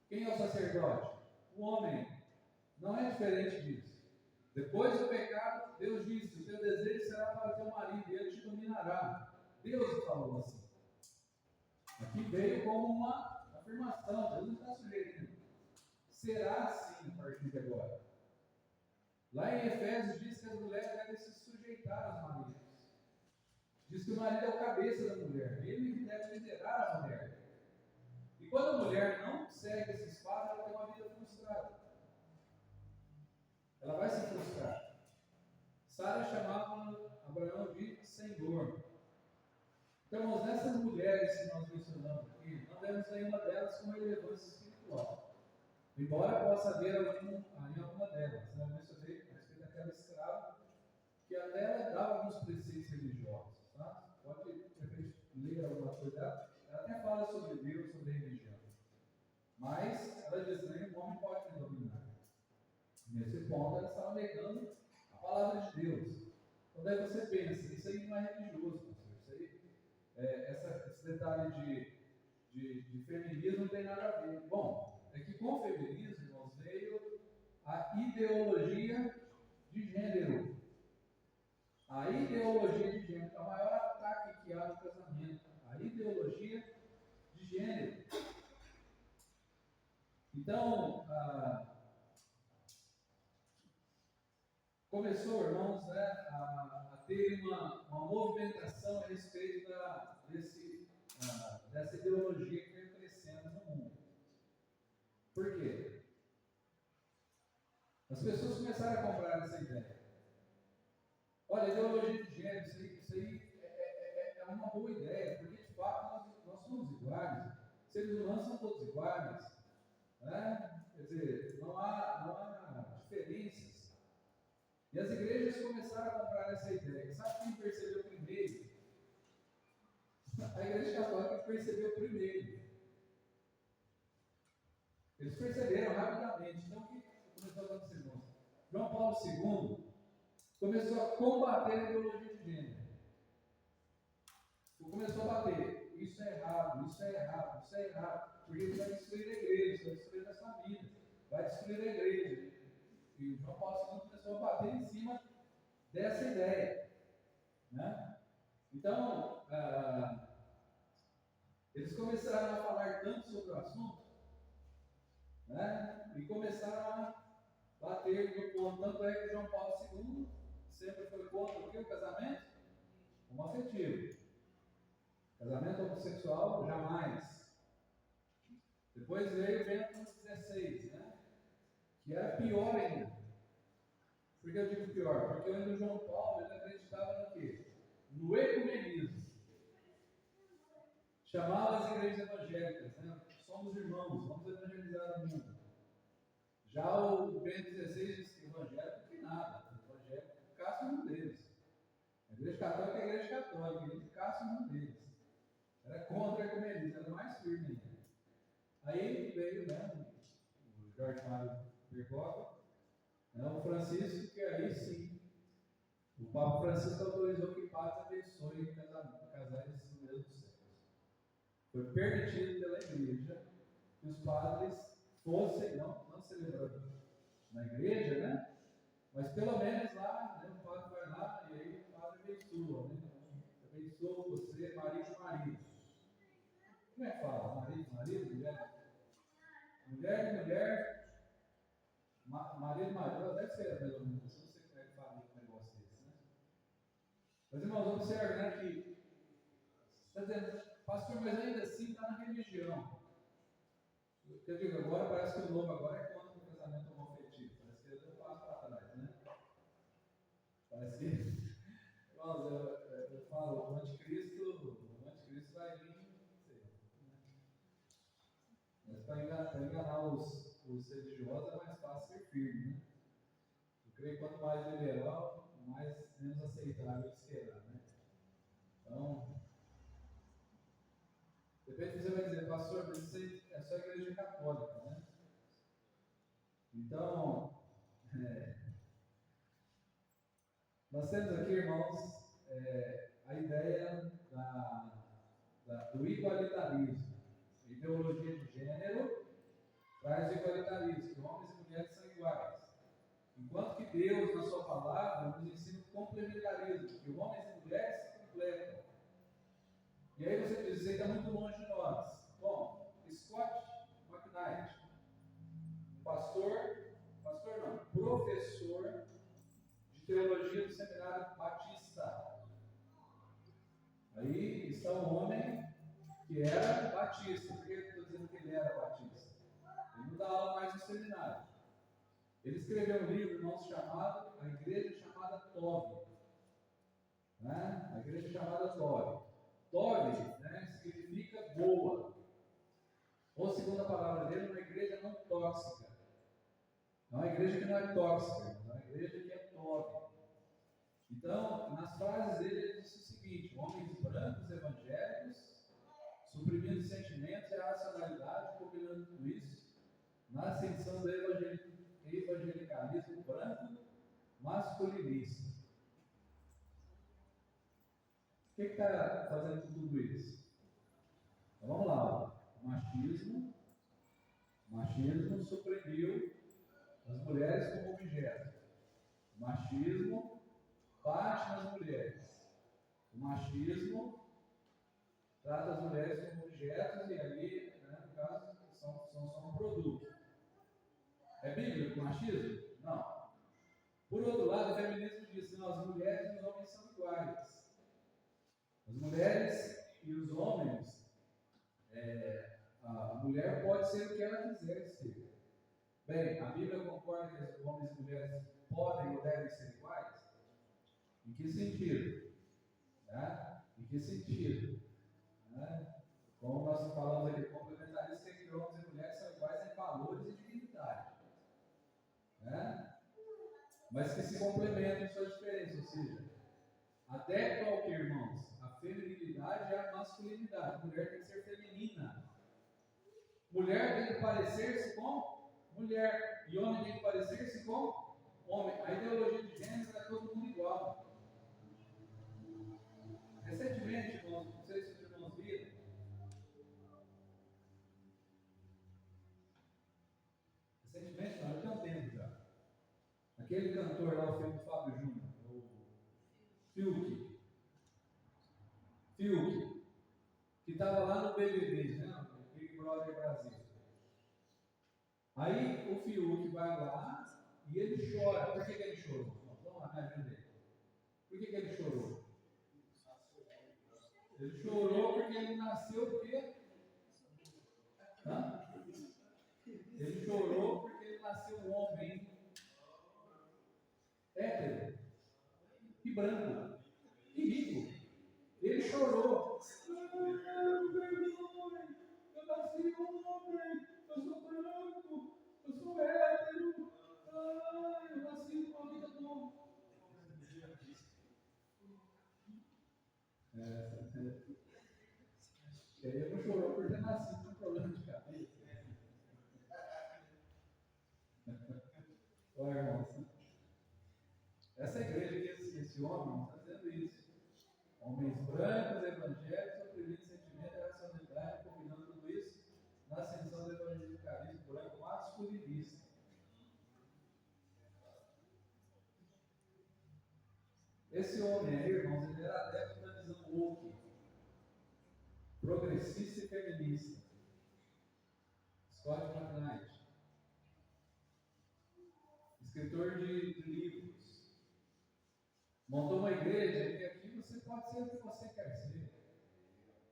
Quem é o sacerdote? O homem. Não é diferente disso. Depois do pecado, Deus disse: o teu desejo será para teu marido, e ele te dominará. Deus falou assim. Aqui veio como uma afirmação. Deus não está sugerindo. Será assim a partir de agora. Lá em Efésios diz que as mulheres devem se sujeitar aos maridos. Diz que o marido é o cabeça da mulher. Ele deve liderar a mulher. E quando a mulher não segue esse espaço, ela tem uma vida frustrada. Ela vai se frustrar. Sara chamava Abraão de Senhor. Então, irmãos, nessas mulheres que nós mencionamos aqui, não devemos nenhuma delas com relevância espiritual. Embora possa haver em alguma delas. Né? Eu mencionei a respeito daquela escrava, que até ela dava alguns preceitos religiosos. Tá? Pode, de repente, ler alguma coisa dela. Ela até fala sobre Deus, sobre religião. Mas ela diz que nenhum homem pode me dominar. Nesse ponto, ela estava negando a palavra de Deus. Então, daí você pensa, isso aí não é religioso, pastor. Isso aí, esse detalhe de feminismo não tem nada a ver. Bom, é que com o feminismo, irmãos, veio a ideologia de gênero. A ideologia de gênero é o maior ataque que há no casamento. A ideologia de gênero. Então, começou, irmãos, né, a ter uma movimentação a respeito dessa ideologia que vem crescendo no mundo. Por quê? As pessoas começaram a comprar essa ideia. Olha, ideologia de gênero, isso aí é uma boa ideia, porque de fato nós somos iguais. Seres humanos são todos iguais. Né? Quer dizer, não há diferenças. E as igrejas começaram a comprar essa ideia. Sabe quem percebeu primeiro? A igreja católica percebeu primeiro. Eles perceberam rapidamente. Então, o que começou a acontecer, irmãos? João Paulo II começou a combater a ideologia de gênero. Começou a bater. E isso é errado, isso é errado, isso é errado, porque isso vai destruir a igreja, vai destruir as famílias, vai destruir a igreja. E o João Paulo II começou a bater em cima dessa ideia, né? Então, eles começaram a falar tanto sobre o assunto, né? E começaram a bater no ponto. Tanto é que João Paulo II sempre foi contra o que? O casamento homoafetivo. Casamento homossexual, jamais. Depois veio Bento XVI, né? Que era pior ainda. Por que eu digo pior? Porque ainda o João Paulo ele acreditava no quê? No ecumenismo. Chamava as igrejas evangélicas, né? Somos irmãos, vamos evangelizar o mundo. Já o Bento XVI disse que evangélico que nada, evangélico caça um deles. A igreja católica é a igreja católica, ele caça um deles. Era contra o ecumenismo, era mais firme ainda. Aí veio, né, o Jorge Mário Bergoglio, o Francisco, que aí sim, o Papa Francisco autorizou que padres abençoem casais do mesmo sexo. Foi permitido pela igreja que os padres fossem, não celebrando na igreja, né? Mas pelo menos lá, né, o padre vai lá e aí o padre abençoa, né? Abençoa você, marido e marido. Como é que fala? Marido, marido, mulher? Mulher e mulher, marido e marido, deve ser a mesma coisa, não sei como é que fala um negócio desse, né? Mas irmãos, observe, né, que está dizendo, pastor, mas ainda assim está na religião. Eu digo, agora parece que o novo agora é contra o casamento homoafetivo, parece que ele deu um passo para trás, né? Parece que, irmãos, eu falo, o anticristo vai vir, não sei, né? Mas para enganar os religiosos é mais fácil ser firme, né? Eu creio que quanto mais liberal, menos aceitável eles será, né? Então, de repente você vai dizer, pastor, mas isso é só a igreja católica, né? Então, nós temos aqui, irmãos, a ideia do igualitarismo. A ideologia de gênero traz o igualitarismo, que homens e mulheres são iguais. Enquanto que Deus, na sua palavra, nos ensina o complementarismo, que homens e mulheres se completam. E aí você diz, isso aí está muito longe de nós. Bom, Scott McKnight, professor de teologia do Seminário Batista. Aí está um homem que era batista. Por que eu estou dizendo que ele era batista? Ele não dá aula mais no seminário. Ele escreveu um livro, irmãos, chamado A Igreja Chamada Tove. Né? A Igreja Chamada Tove. Tove, né, significa boa. Ou, segundo a palavra dele, uma igreja não tóxica. É uma igreja que não é tóxica, é uma igreja que é Tove. Então, nas frases dele, ele disse o seguinte: homens brancos evangélicos, suprimindo sentimentos e a racionalidade, combinando tudo isso, na ascensão do evangelicalismo branco masculinista. O que está fazendo com tudo isso? Então vamos lá. O machismo suprimiu as mulheres como objeto. O machismo bate nas mulheres. O machismo trata as mulheres como objetos e ali, né, no caso, são só um produto. É bíblico o machismo? Não. Por outro lado, o feminismo diz que as mulheres e os homens são iguais. As mulheres e os homens, a mulher pode ser o que ela quiser ser. Bem, a Bíblia concorda que os homens e mulheres podem ou devem ser iguais? Em que sentido? Né? Em que sentido? Né? Como nós falamos aqui, complementarismo é que homens e mulheres são iguais em valores e dignidade. Né? Mas que se complementam em suas diferenças, ou seja, até qualquer, irmãos, a feminilidade é a masculinidade. A mulher tem que ser feminina. Mulher tem que parecer-se com mulher. E homem tem que parecer-se com homem. A ideologia de gênero é todo mundo igual. Recentemente, irmãos, não sei se os irmãos viram, Aquele cantor lá, o filho do Fábio Júnior, o Fiuk, que estava lá no BBB, né? Big Brother Brasil. Aí o Fiuk vai lá e ele chora. Por que ele chorou? Vamos lá, me ajuda aí. Por que ele chorou? Ele chorou porque ele nasceu o quê? Hã? Ele chorou porque ele nasceu um homem hétero e branco e rico. Ele chorou. Eu nasci um homem, eu sou branco, eu sou hétero, eu nasci com uma vida boa. Ele não chorou por ter nascido com problema de cabeça. Olha, irmãos, essa igreja que esse homem está dizendo isso. Homens brancos, evangélicos, oprimindo sentimento e racionalidade, combinando tudo isso na ascensão do evangelicalismo branco masculinista. Esse homem aí, irmãos, ele era adepto da visão woke, progressista e feminista. Scott McKnight, escritor de livros, montou uma igreja que aqui você pode ser o que você quer ser.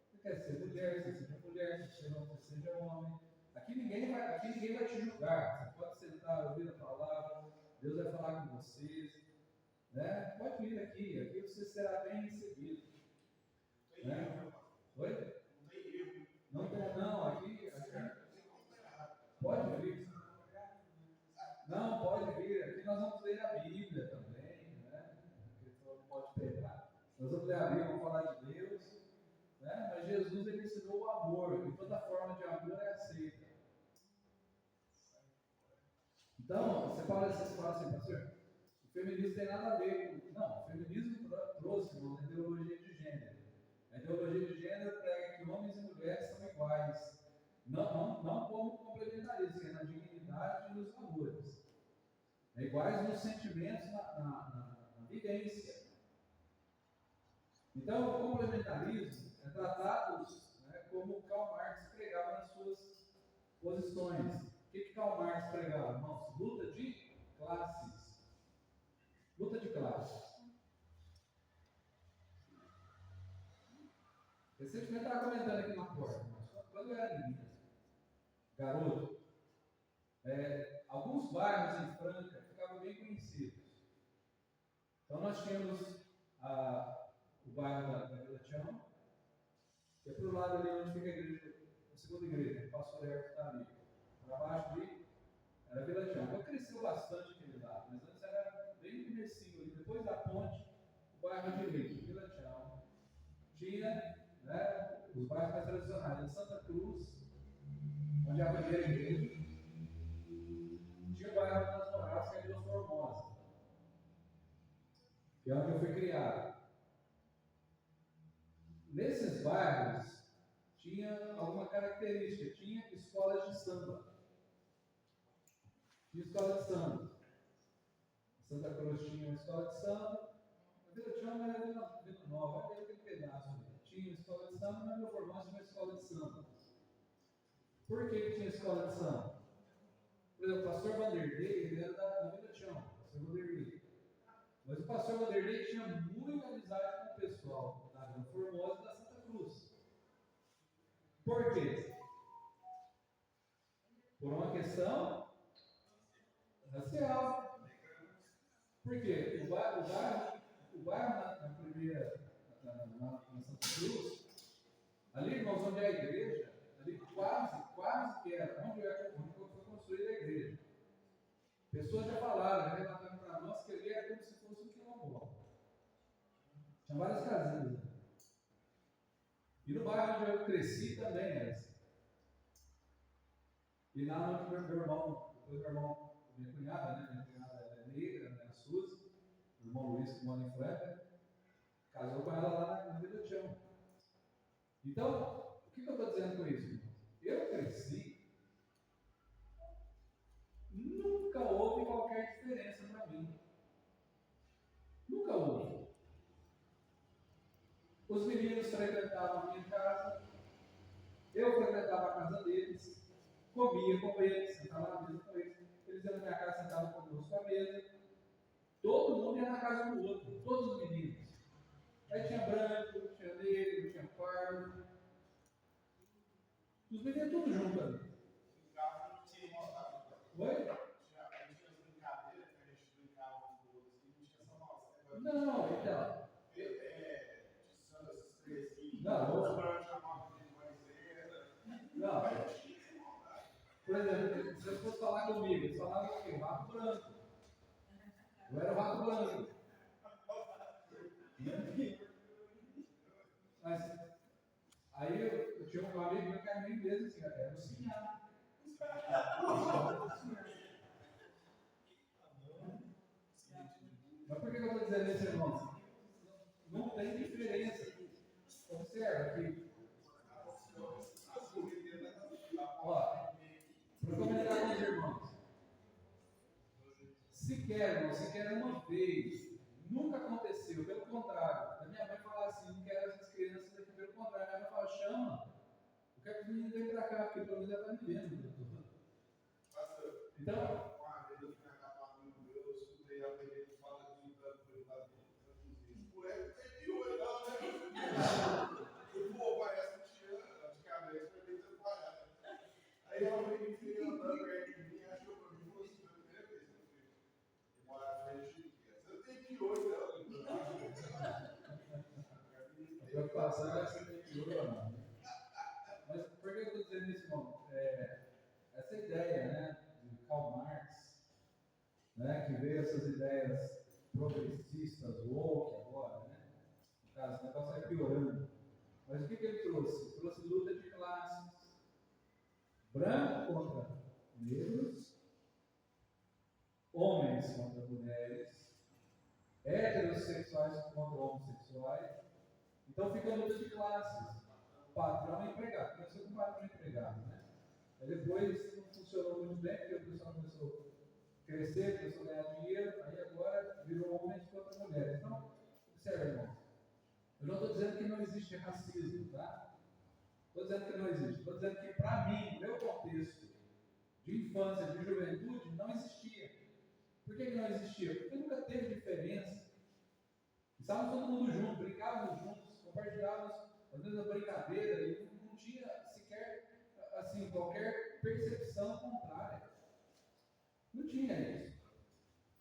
Você quer ser mulher, você seja mulher, você seja homem. Aqui ninguém vai te julgar. Você pode sentar, ouvir a palavra, Deus vai falar com vocês. Né? Pode vir aqui você será bem recebido. Né? Oi? Não tem, não, aqui pode vir. Não, pode vir. Aqui nós vamos ler a Bíblia também, né? Pode pegar. Nós vamos ler a Bíblia, vamos falar de Deus, né? Mas Jesus ele ensinou o amor, e toda forma de amor é aceita. Então, você fala assim, pastor, o feminismo tem nada a ver com. Não, o feminismo trouxe uma ideologia de gênero. A ideologia de gênero prega que homens e mulheres são iguais. Não como complementarismo, é na dignidade e nos valores. É iguais nos sentimentos, na vivência. Então, o complementarismo é tratado, né, como Karl Marx pregava nas suas posições. O que Karl Marx pregava, irmãos? Luta de classes. Luta de classes. Recentemente eu estava comentando aqui na porta, quando eu era menino, garoto, alguns bairros em Franca ficavam bem conhecidos. Então nós tínhamos o bairro da Vila Tião, que é para o lado ali onde fica a igreja, a segunda igreja, o pastor Herto está ali. Para baixo ali era a Vila Tião. Então cresceu bastante aquele lado, mas antes era bem comecinho ali. Depois da ponte, o bairro direito, Vila Tião, tinha, né, os bairros mais tradicionais, em Santa Cruz, onde a primeira igreja, tinha o bairro das Moradas, que é a Vila Formosa, que é onde eu fui criado. Nesses bairros, tinha alguma característica, tinha escolas de samba. Tinha escola de samba. Santa Cruz tinha uma escola de samba, a Vila Tião era Vila Nova, era aquele pedaço ali. Tinha escola de samba, mas no Formosa tinha uma escola de samba. Por que tinha escola de samba? Por exemplo, o pastor Vanderlei, ele era da Vila Tião, pastor Vanderlei. Mas o pastor Vanderlei tinha muita amizade com o pessoal da Vila Formosa e da Santa Cruz. Por quê? Por uma questão racial. Por quê? O bairro na primeira, na Santa Cruz, ali, irmãos, onde é a igreja, ali quase que era onde foi construída a igreja. Pessoas já falaram, já relataram para nós que ali era como se fosse um quilombo. Tinha várias casinhas. E no bairro onde eu cresci também era assim. E lá onde meu irmão, minha cunhada é negra, né, a Suzy, meu irmão Luiz, que mora em Franca, casou com ela lá na Vila Tião. Então, o que eu estou dizendo com isso? Eu cresci, nunca houve qualquer diferença para mim. comia com eles, sentava na mesa com eles. Eles iam na minha casa, sentavam conosco à mesa. Todo mundo ia na casa do outro, todos os meninos. Aí tinha branco, tinha negro, tinha pardo. Os meninos tudo junto ali. Em casa não tinha maldade. Oi? A gente tinha as brincadeiras que a gente brincava com os outros e não tinha essa maldade. Não, então. Esses três aqui. Não, Os brancos chamavam de maisena. não. Mas não tinha maldade. Por exemplo, se você fosse falar comigo, eles falavam o quê? O rato branco. Eu era o rato branco. Mas aí eu tinha um amigo meu que era meio mesmo assim, era o Sinhá. Mas por que eu estou dizendo isso, irmãos? Não tem diferença. Observa que, ó, para comentar com os irmãos, sequer uma vez, nunca aconteceu, pelo contrário. A minha mãe falava assim, não quero essas crianças aqui, pelo contrário. A minha mãe fala, chama, eu quero que os meninos venham para cá, porque pelo menos já está me vendo. Então, Uma vez eu fui na casa do amigo meu, eu escutei a peguei e fala aqui para o moleque tem pior, não, né? Eu vou, parece que tinha antigamente, foi bem separado. Aí ela veio me filha andando perto de mim, achou para mim, falou assim, foi a primeira vez que eu fui. Eu moro na frente de casa. Você não tem pior, não. a preocupação é se tem pior ou não. Mas por que eu estou dizendo isso, irmão? Essa ideia, né, de Karl Marx, né, que veio essas ideias progressistas, woke agora, né? No caso, o negócio é piorando. Mas o que ele trouxe? Trouxe luta de classes. Branco contra negros, homens contra mulheres, heterossexuais contra homossexuais. Então fica a luta de classes. Patrão e empregado. Começou com patrão e empregado, né? Aí depois não funcionou muito bem, porque o pessoal começou a crescer, começou a ganhar dinheiro, aí agora virou homens contra mulheres. Então, observe, irmãos. Eu não estou dizendo que não existe racismo, tá? Estou dizendo que não existe. Estou dizendo que, para mim, no meu contexto de infância, de juventude, não existia. Por que não existia? Porque nunca teve diferença. Estávamos todo mundo junto, brincávamos juntos, compartilhávamos, às vezes, a brincadeira, e não tinha sequer, assim, qualquer percepção contrária. Não tinha isso.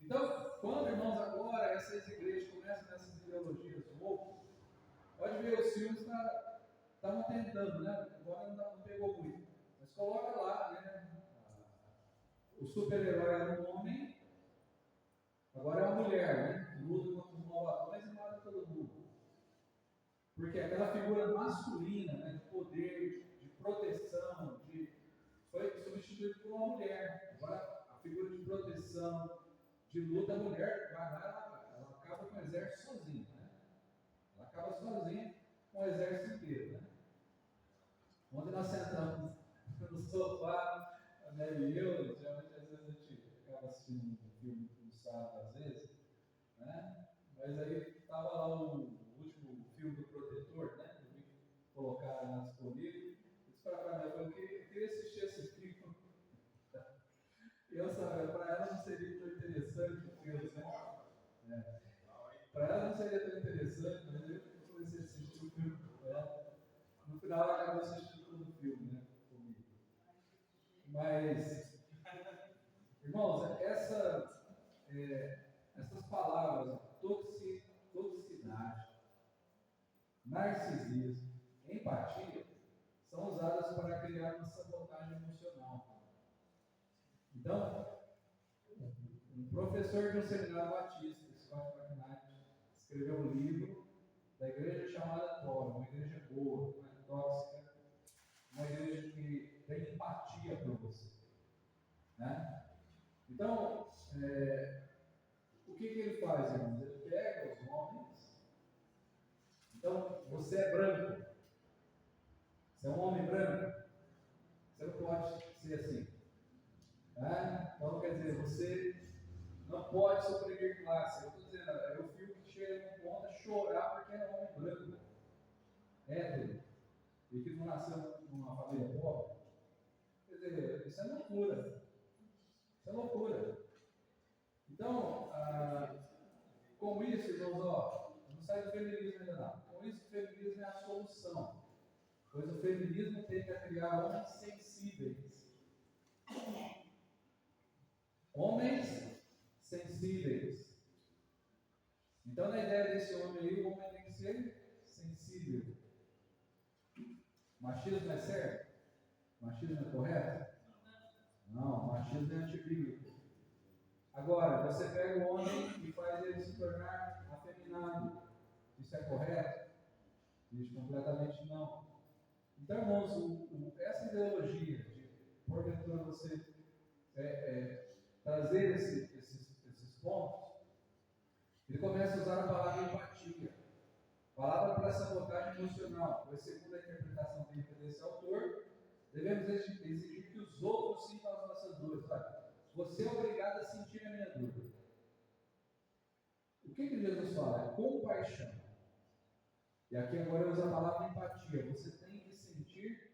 Então, quando, irmãos, agora essas igrejas começam nessas ideologias woke, pode ver, os filmes estavam tentando, né? Agora não pegou muito. Mas coloca lá, né? O super-herói era um homem, agora é uma mulher, né? Que luta contra os malvadões e mata todo mundo. Porque aquela figura masculina, né? De poder, de proteção, foi substituída por uma mulher. Agora a figura de proteção, de luta, a mulher vai lá, ela acaba com o exército sozinha, né? Ela acaba sozinha com o exército inteiro, né? Ontem nós sentamos no sofá, a Nelly e eu, geralmente às vezes a gente acaba assistindo um filme no sábado, às vezes, né? Mas aí estava lá o último filme do Protetor, né? Eu vi que colocaram lá disponível. Eu disse para ela, eu queria assistir esse filme. E eu sabia, para ela não seria tão interessante o filme, né? Para ela não seria tão interessante, mas eu comecei a assistir o filme com ela. No final ela acabou assistindo todo o filme, né? Comigo. Mas, irmãos, essas palavras, toxicidade, narcisismo, empatia, são usadas para criar uma sabotagem emocional. Então, um professor de um seminário batista, Scott McKnight, escreveu um livro da igreja chamada Tora, uma igreja boa, não é tóxica, uma igreja que tem empatia por você. Né? Então, o que ele faz, irmãos? Ele pega os homens. Então, você é branco. Você é um homem branco. Você não pode ser assim. Né? Então, quer dizer, você não pode suprimir classe. Eu estou dizendo, é o filho que chega num ponto a chorar porque é um homem branco. Hétero. E que não nasceu numa família pobre. Quer dizer, Isso é loucura. Isso é loucura. Então, com isso, irmãos, não sai do feminismo ainda não. Com isso, o feminismo é a solução. Pois o feminismo tende a criar homens sensíveis. Homens sensíveis. Então, na ideia desse homem aí, o homem tem que ser sensível. Machismo é certo? Machismo é correto? Não, machismo é antibíblico. Agora, você pega o homem e faz ele se tornar afeminado. Isso é correto? Isso completamente não. Então, irmãos, essa ideologia de, porventura, você trazer esses pontos, ele começa a usar a palavra empatia. Palavra para sabotagem emocional, pois, segundo a interpretação bíblica desse autor, devemos exigir que os outros sintam as nossas dores. Olha, você é obrigado a sentir a minha dor. O que Jesus fala? Compaixão. E aqui agora usa a palavra empatia. Você tem que sentir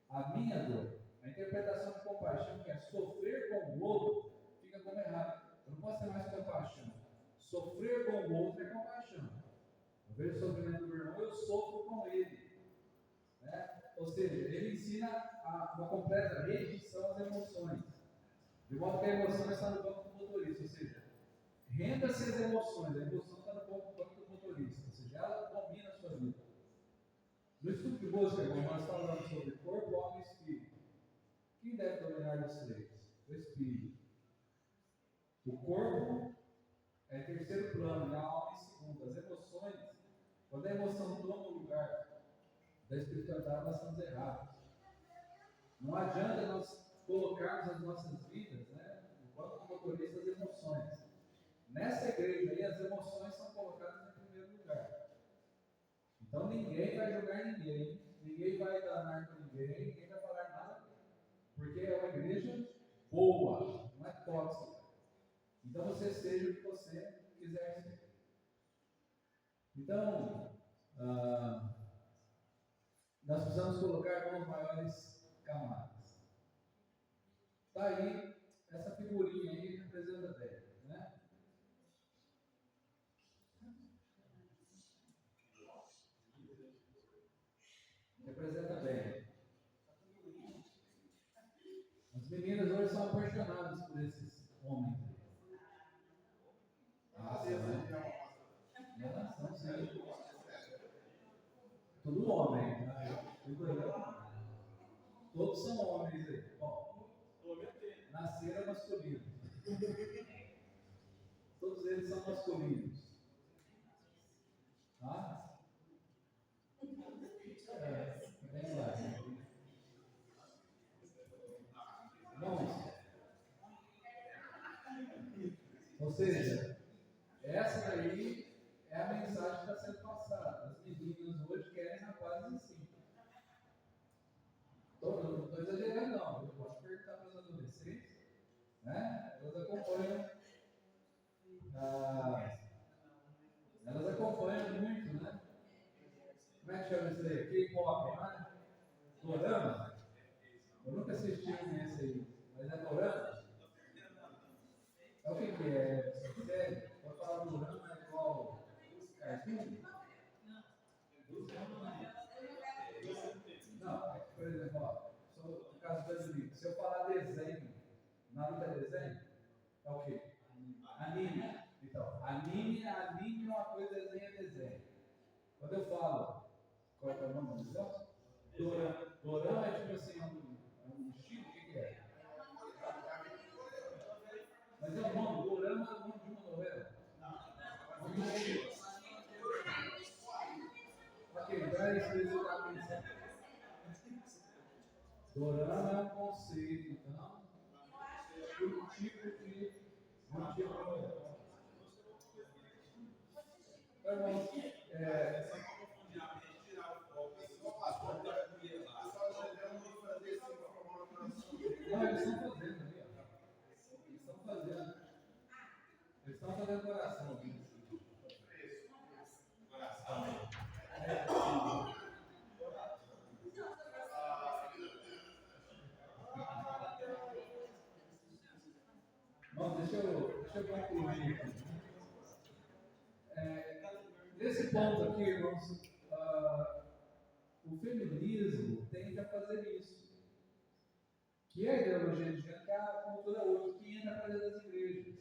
a minha dor. A interpretação de compaixão, que é sofrer com o outro, fica como errado. Eu não posso ter mais compaixão. Sofrer com o outro é compaixão. Eu vejo o sofrimento do meu irmão, eu sofro com ele. Né? Ou seja, ele ensina uma completa rendição às emoções. De modo que a emoção está no banco do motorista. Ou seja, renda-se às emoções. A emoção está no banco do motorista. Ou seja, ela domina a sua vida. No estudo de busca, irmão, nós falamos sobre corpo, alma e espírito. Quem deve dominar os três? O espírito. O corpo é em terceiro plano e a alma em segundo. As emoções, quando a emoção toma o lugar da espiritualidade, nós estamos errados. Não adianta nós colocarmos as nossas vidas, né, enquanto motorista, as emoções. Nessa igreja aí, as emoções são colocadas em primeiro lugar. Então ninguém vai julgar ninguém, ninguém vai danar com ninguém, ninguém vai falar nada, porque é uma igreja boa, não é tóxica. Então você seja o que você quiser ser. Então, nós precisamos colocar mãos maiores camadas. Está aí, essa figurinha aí representa bem, né? Representa bem. As meninas hoje são apaixonadas por esses homens. São sim. Tudo homem, né? Todos são homens aí. Bom, nasceram masculinos. Todos eles são masculinos. Tá? Vem lá. Irmãos, ou seja, essa daí é a mensagem que está sendo passada. As meninas hoje querem rapazes assim. Não estou exagerando, não. Eu posso perguntar para os adolescentes, né? Elas acompanham muito, né? Como é que chama isso aí? K-pop, né? Dorama? Eu nunca assisti esse aí, mas é dorama? É o que é? Sério? Pode falar dorama é igual cartoon? Não, por exemplo, no caso brasileiro, se eu falar desenho, Naruto é desenho? É o quê? Anime. Então, anime é uma coisa, desenho é desenho. Quando eu falo, qual é o nome do negócio? Dorama é tipo assim, um estilo, o que é? Mas é o nome, dorama é o nome de uma novela. Ok, então é isso que eu estava pensando. Dorama é um conceito, então, de um tipo de novela. Não, eles estão fazendo ali, ó. Eles estão fazendo. Eles estão fazendo coração aqui. deixa eu concluir aqui. Nesse ponto aqui, irmãos, o feminismo tende a fazer isso. Que é a ideologia de gênero, que é a cultura hoje, que entra para dentro das igrejas.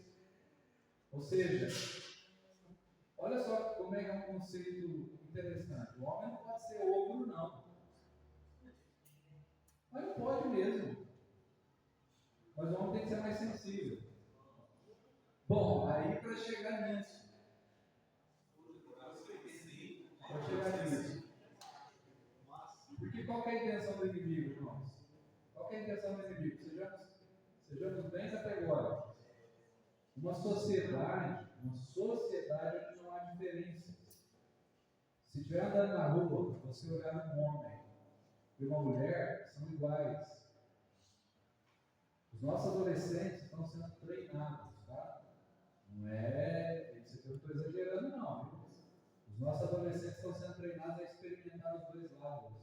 Ou seja, olha só como é que é um conceito interessante. O homem não pode ser ogro, não. Mas não pode mesmo. Mas o homem tem que ser mais sensível. Bom, aí para chegar nisso. Porque qual que é a intenção do inimigo, irmãos? Qual que é a intenção do inimigo? Sejamos bem categóricos. Uma sociedade onde não há diferenças. Se estiver andando na rua, você olhar um homem e uma mulher, são iguais. Os nossos adolescentes estão sendo treinados, tá? Não é. Isso aqui eu estou exagerando, não. Viu? Os nossos adolescentes estão sendo treinados a experimentar os dois lados.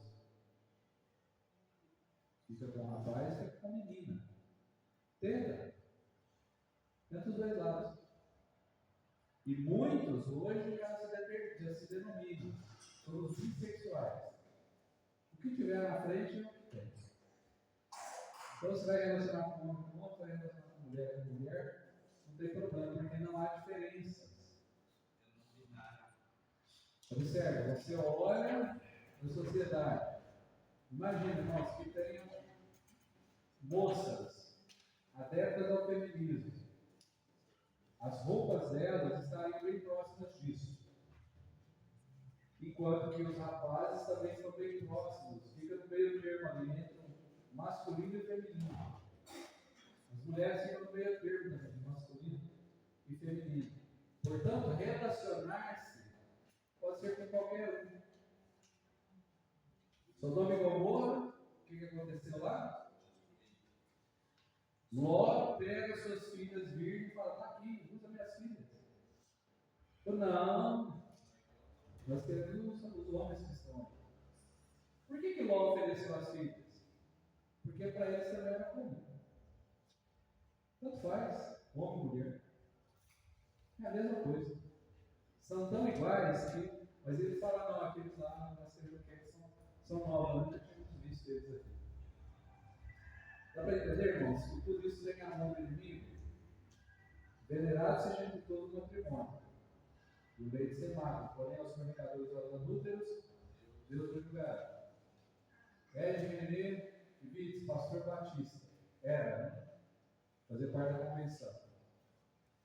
Fica com o rapaz, fica com a menina. Tenta. Tenta os dois lados. E muitos hoje já se denominam. São os bissexuais. O que tiver na frente é o que tem. Então você vai relacionar com homem com homem, vai relacionar com mulher, não tem problema, porque não há diferenças. Observe, você olha na sociedade. Imagina, irmãos, que tenham moças adeptas ao feminismo. As roupas delas estariam bem próximas disso. Enquanto que os rapazes também estão bem próximos. Fica no meio termo ali entre masculino e feminino. As mulheres ficam no meio termo de masculino e feminino. Portanto, relacionar-se pode ser com qualquer um. Sodoma e Gomorra, o que aconteceu lá? Ló pega suas filhas virgens e fala: está aqui, usa minhas filhas. Eu, não, nós queremos os homens que estão aqui. Por que Ló ofereceu as filhas? Porque para eles também era comum. Tanto faz, homem e mulher. É a mesma coisa. São tão iguais que. Mas eles falam: não, aqueles lá, nós queremos que eles são novos, nunca tínhamos visto eles aqui. Dá para entender, irmãos, que tudo isso vem a mão do inimigo? Venerado seja entre todos o matrimônio. E o leite ser magro, porém aos fornicadores e aos adúlteros, Deus o julgará. Ed Menê e Vitz, pastor Batista, era, né? Fazer parte da convenção.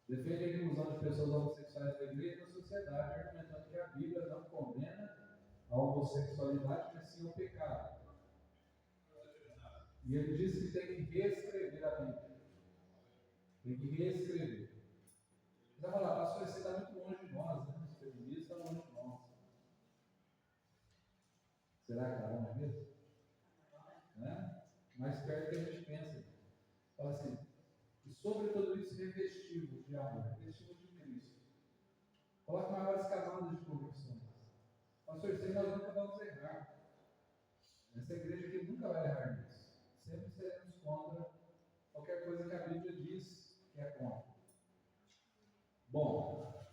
Defende a inclusão de pessoas homossexuais da igreja e da sociedade, argumentando que a Bíblia não condena a homossexualidade, mas sim o pecado. E ele diz que tem que reescrever a Bíblia. Tem que reescrever. Você vai falar: pastor, você está muito longe de nós, né? Os feministas estão longe de nós. Será que está longe mesmo? Né? Mais perto que a gente pensa. Fala assim: e sobre tudo isso, revestimos de amor, revestimos de Cristo. Coloque maiores camadas de convicções. Pastor, isso aí nós nunca vamos errar. Essa igreja aqui nunca vai errar nisso. Sempre seremos contra qualquer coisa que a Bíblia diz que é contra. Bom,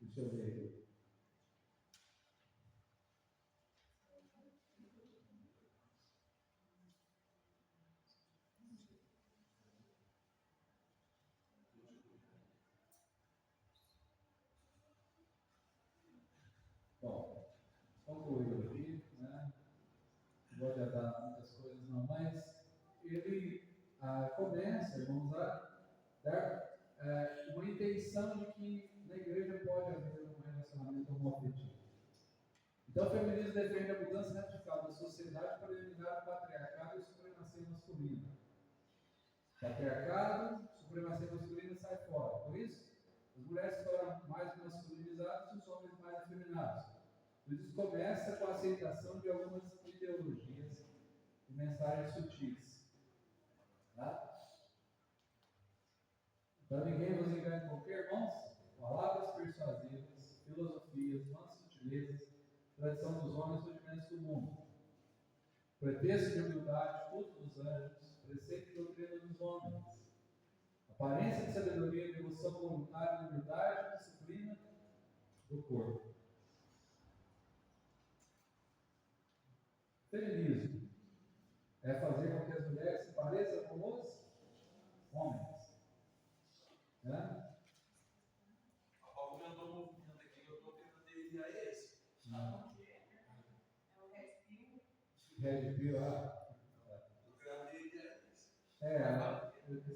deixa eu ver aqui. Bom, concluindo aqui, né? Não vou adiantar muitas coisas não, mas ele começa, vamos lá, dar uma intenção de que na igreja pode haver um relacionamento homoafetivo. Então o feminismo defende a mudança radical da sociedade para eliminar o patriarcado e a supremacia masculina. Patriarcado, supremacia masculina sai fora. Por isso, as mulheres se tornam mais masculinizadas e os homens mais afeminados. Por isso começa com a aceitação de algumas ideologias e mensagens sutis. Tá? Para ninguém vos engane com que, irmãos? Palavras persuasivas, filosofias, vãs sutilezas, tradição dos homens rudimentos do mundo. Pretexto de humildade, culto dos anjos, preceito e doutrina dos homens. Aparência de sabedoria, devoção voluntária, humildade, disciplina do corpo. Feminismo é fazer com que as mulheres se pareçam com os homens. Né? A Paulo mandou um movimento aqui, eu estou tentando aderir a esse. Red Pill,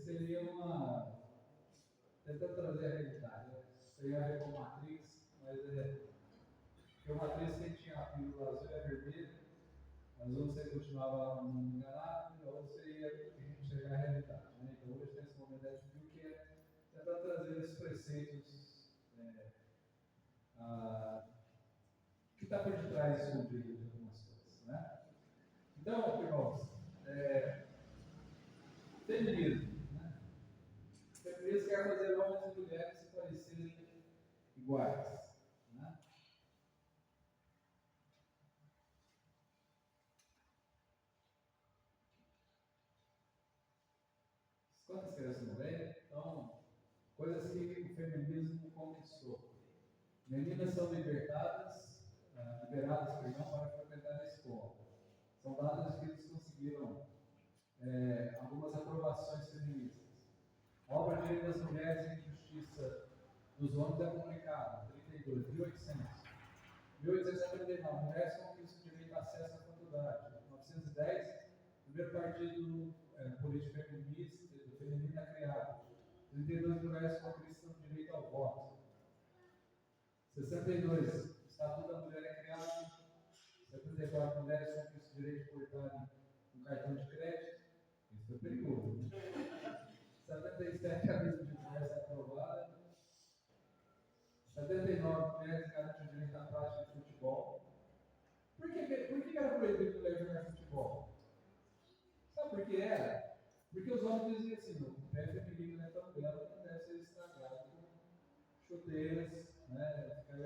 seria uma. Tentando trazer a realidade. Seria a ver com Matrix, mas porque o Matrix que tinha a pílula azul e a vermelha, azul você continuava no mundo enganado, e a outra seria chegar à realidade. Né? Então hoje tem esse momento da Red Pill que é tentar trazer esses preceitos que está por detrás escondido de algumas coisas. Né? Então, irmãos, feminismo. Né? Feminismo quer fazer homens e mulheres se parecerem iguais. Né? Quantas crianças não vêm? Então, coisas que o feminismo conquistou. Meninas são liberadas para frequentar a escola. São dados que eles conseguiram algumas aprovações feministas. A obra de Direito das Mulheres e Justiça dos Homens é publicada, 32, 1800. 1879, mulheres conquistam o direito de acesso à faculdade. 1910, primeiro partido político feminista, do feminino é criado. 32, mulheres conquistam o direito ao voto. 62, o Estatuto da Mulher é criado. 74, mulheres conquistam o direito de portarem um cartão de crédito. Isso foi perigoso. 77, a lista de mulheres é aprovada. 79, mulheres garantem o direito à prática de futebol. Por que era proibido mulher jogar futebol? Sabe por que era? Porque os homens diziam assim: o pé feminino é tão belo que não deve ser estragado com chuteiras, né? Ficar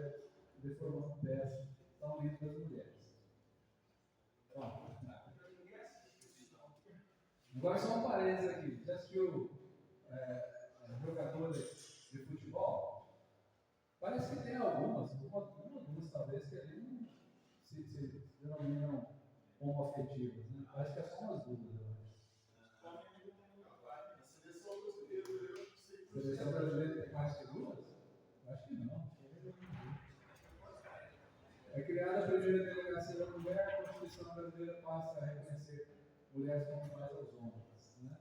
deformando pés tão lindos das mulheres. Bom, agora só um parênteses aqui. Já assistiu jogadores de futebol? Parece que tem algumas talvez, que ali se denominam homoafetivas, né? Parece que é só umas duas, eu acho. Seleção brasileira tem mais que duas? Acho que não. É criada a primeira delegacia da mulher, a Constituição brasileira passa a reconhecer mulheres como iguais aos homens. Né?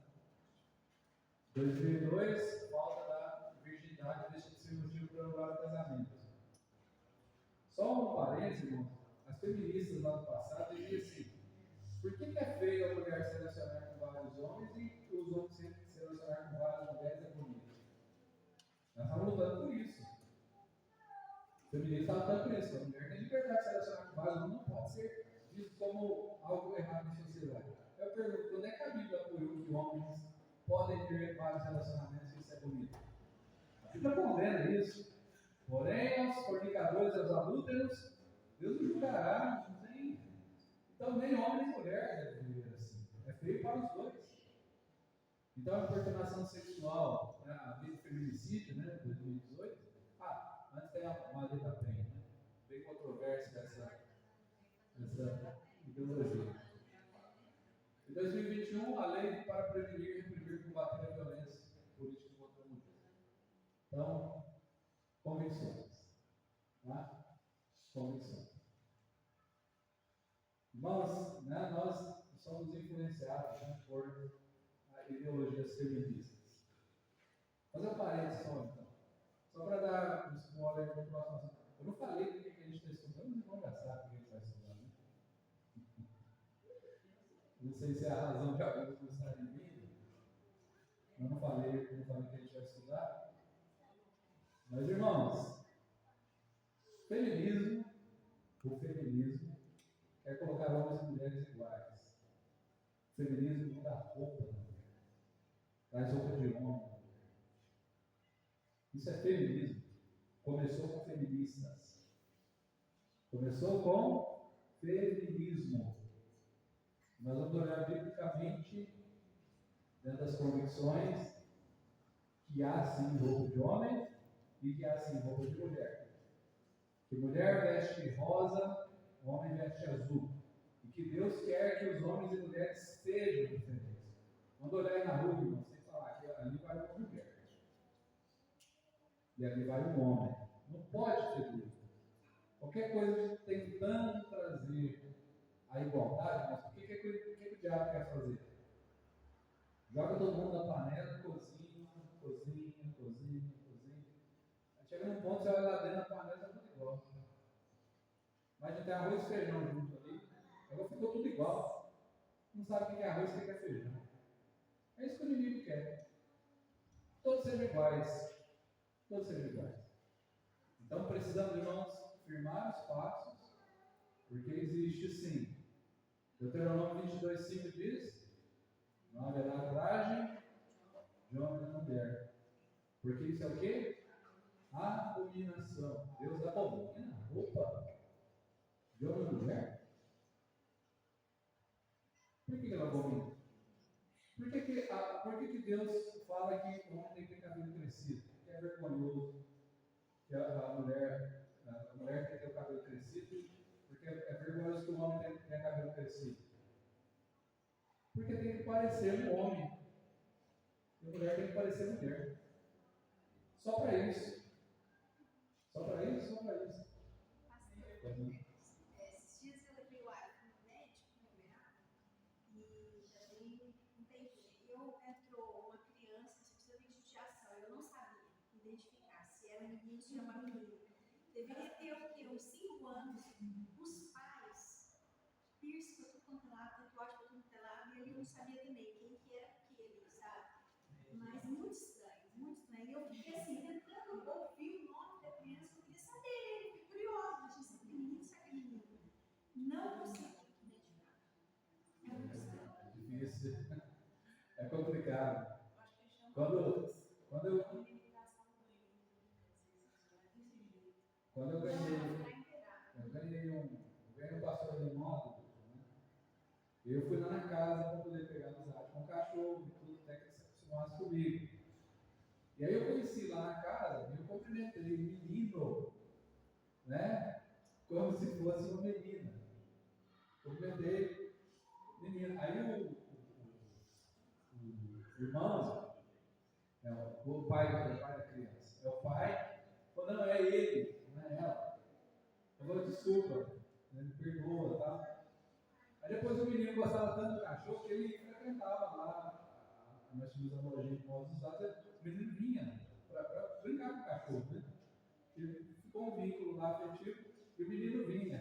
2002, falta da virgindade deixa de ser motivo para anular o casamento. Só um parênteses, irmão. As feministas lá do passado diziam assim: por que é feio a mulher se relacionar com vários homens e os homens se relacionar com várias mulheres é bonito? Nós estamos lutando por isso. O feminismo está lutando por isso. A mulher tem liberdade de se relacionar com vários homens, não pode ser visto como algo errado na sociedade. Eu pergunto: quando é que a Bíblia apoiou que homens podem ter vários relacionamentos e isso é bonito? A Bíblia condena isso. Porém, aos fornicadores, aos adúlteros, Deus os julgará. Não tem. Então, nem homem nem mulher deve viver assim. É feio para os dois. Então, a importunação sexual, a lei do feminicídio, né, de 2018. Antes tem a Maria da Penha, né? Bem controversa essa ideologia. Em 2021, a lei para prevenir e reprimir e combater a violência política contra a mulher. Então, convicções. Tá? Convicções. Nós somos influenciados, né, por ideologias feministas. Fazer um parênteses só, então. Só para dar um spoiler para o próximo assunto. Eu não falei do que a gente está estudando, mas vamos já sabe o que a gente vai estudar, né? Não sei se é a razão de alguns não estarem vindo. Eu não falei o que a gente vai estudar. Mas, irmãos, o feminismo quer colocar homens e mulheres iguais. O feminismo muda a roupa da mulher. Traz roupa de homem. Isso é feminismo. Começou com feministas. Começou com feminismo. Nós vamos olhar biblicamente, dentro das convicções, que há sim roupa de homem e que há sim roupa de mulher. Que mulher veste rosa, homem veste azul. E que Deus quer que os homens e mulheres sejam diferentes. Quando olhar na rua, irmão, você falar que ali vai uma mulher e ali vai um homem. Não pode ter dúvida. Qualquer coisa tentando trazer a igualdade, mas o que o diabo quer fazer? Joga todo mundo na panela, cozinha. Aí chega num ponto, você olha lá dentro da panela, está tudo igual. Mas não tem arroz e feijão junto ali, agora ficou tudo igual. Não sabe o que é arroz e o que é feijão. É isso que o inimigo quer. Todos sejam iguais. Todos sejam iguais. Então precisamos, irmãos, firmar os passos, porque existe sim. Deuteronômio 22:5 diz: não haverá traje de homem e mulher. Porque isso é o quê? Abominação. Deus abomina a roupa de homem e mulher. Por que ela abomina? Por que Deus fala que o homem tem que ter cabelo crescido? Que é vergonhoso. Que a mulher tem que ter o cabelo crescido, porque é vergonhoso que o homem tenha cabelo crescido. Porque tem que parecer um homem. E a mulher tem que parecer mulher. Só para isso. Só para isso, só para isso. Esses dias eu levei o Aaron no médico, e daí entrou uma criança precisamente de judiação. Eu não sabia identificar se era menino, se era menino. Deveria ter uns 5 anos. Os pais, piercing para tudo quanto é lado, tatuagem para tudo quanto é lado, e ele não sabia também quem que era aquele, sabe? Mas muito estranho, muito estranho. E eu fiquei assim, tentando ouvir o nome da criança, eu queria saber, eu fiquei curiosa, eu disse, menino, será que é menino? Não consegui identificar. É muito estranho. É difícil. É complicado. Quando eu ganhei um pastor de moto, né? Eu fui lá na casa para poder pegar amizade com o cachorro e tudo, até que ele se acostumasse comigo. E aí eu conheci lá na casa e eu cumprimentei o menino, né? Como se fosse uma menina. Cumprimentei o menino. Aí o irmão, o pai da criança, é o pai, falou, não é ele, não é ela. Eu falei, desculpa, me perdoa, tá? Aí depois o menino gostava tanto do cachorro que ele frequentava lá, nós tínhamos a lojinha de modos usados, o menino vinha para brincar com o cachorro, né? E ficou um vínculo lá afetivo e o menino vinha.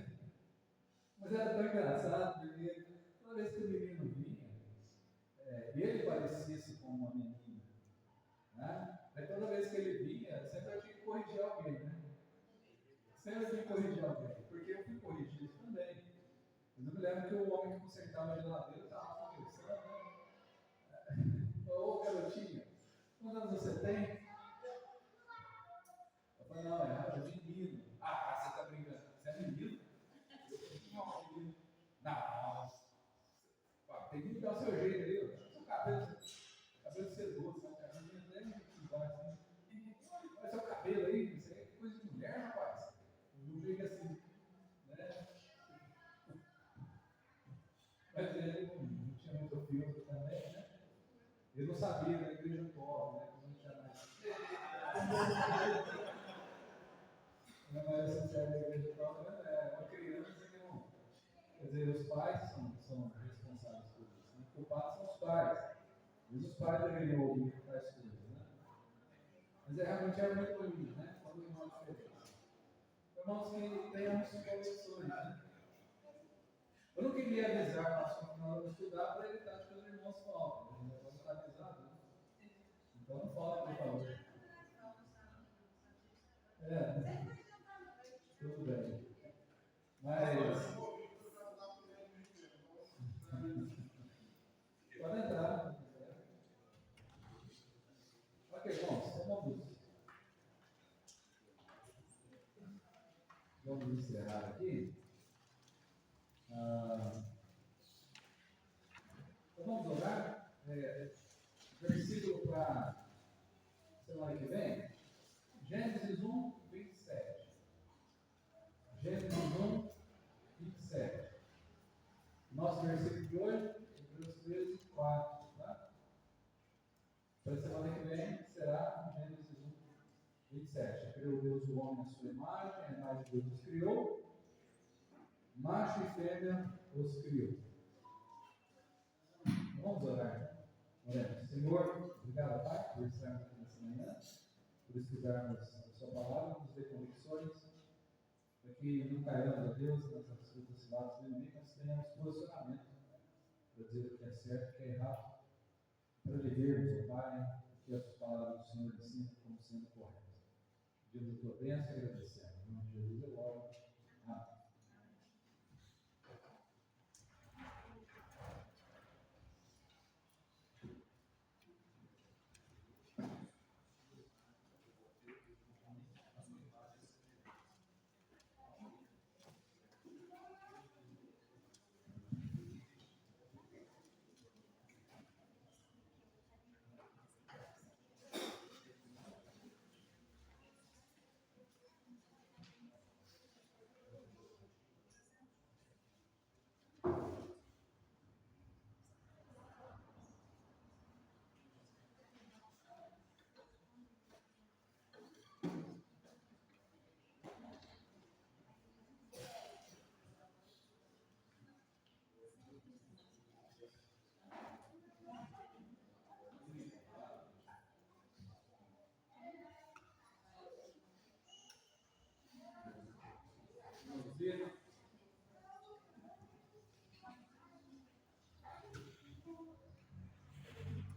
Mas era tão engraçado, porque toda vez que o menino vinha, ele parecia-se como uma menina. Né? Aí toda vez que ele vinha, sempre eu tinha que corrigir alguém, né? Sempre eu tinha que corrigir alguém, porque eu fui corrigir isso também. Mas eu me lembro que o homem que consertava a geladeira estava conversando, né? Ô garotinha, quantos anos você tem? Eu falei, não, é menino. Ah, você está brincando. Você é menino? Não, menino. Não. Tem que dar o seu jeito aí. O seu cabelo sedoso, sabe? A menina até me dá assim. Olha seu cabelo aí, isso aí é coisa de mulher, rapaz. Não fica assim, né? Mas ele não tinha muito filtro também, né? Ele não sabia da igreja pobre, né? Como tinha mais. Na maioria social da igreja pobre, é uma criança que não. Quer dizer, os pais são responsáveis por isso. Né? Culpados são os pais. Mas os pais deveriam ouvir para as coisas, né? Mas realmente é muito ruim, né? Quando o irmão é diferente. Irmãos, que tenhamos convicções, né? Eu não queria avisar o pastor na hora de estudar para evitar que os irmãos faltem. Né? Vamos estar avisados, né? Então não falta, por favor. Tudo bem. Mas. Pode entrar. Ok, irmãos, vamos encerrar aqui. Então vamos orar. Versículo para semana que vem, Gênesis 1, 27. Gênesis 1, 27. Nosso versículo de hoje, Hebreus 13, 4. Tá? Para a semana que vem será Gênesis 1, 27. Criou Deus o homem à sua imagem, a imagem de Deus os criou, macho e fêmea os criou. Vamos orar. Oremos. Senhor, obrigado, Pai, por estarmos aqui nessa manhã, por estudarmos a sua palavra, nos dê convicções, para que não caiamos, a Deus, nessas coisas ciladas do inimigo, mas tenhamos posicionamento para dizer o que é certo e o que é errado, para vivermos, ó Pai, o que as palavras do Senhor ensinam como sendo corretas. Pedimos a tua bênção e agradecemos.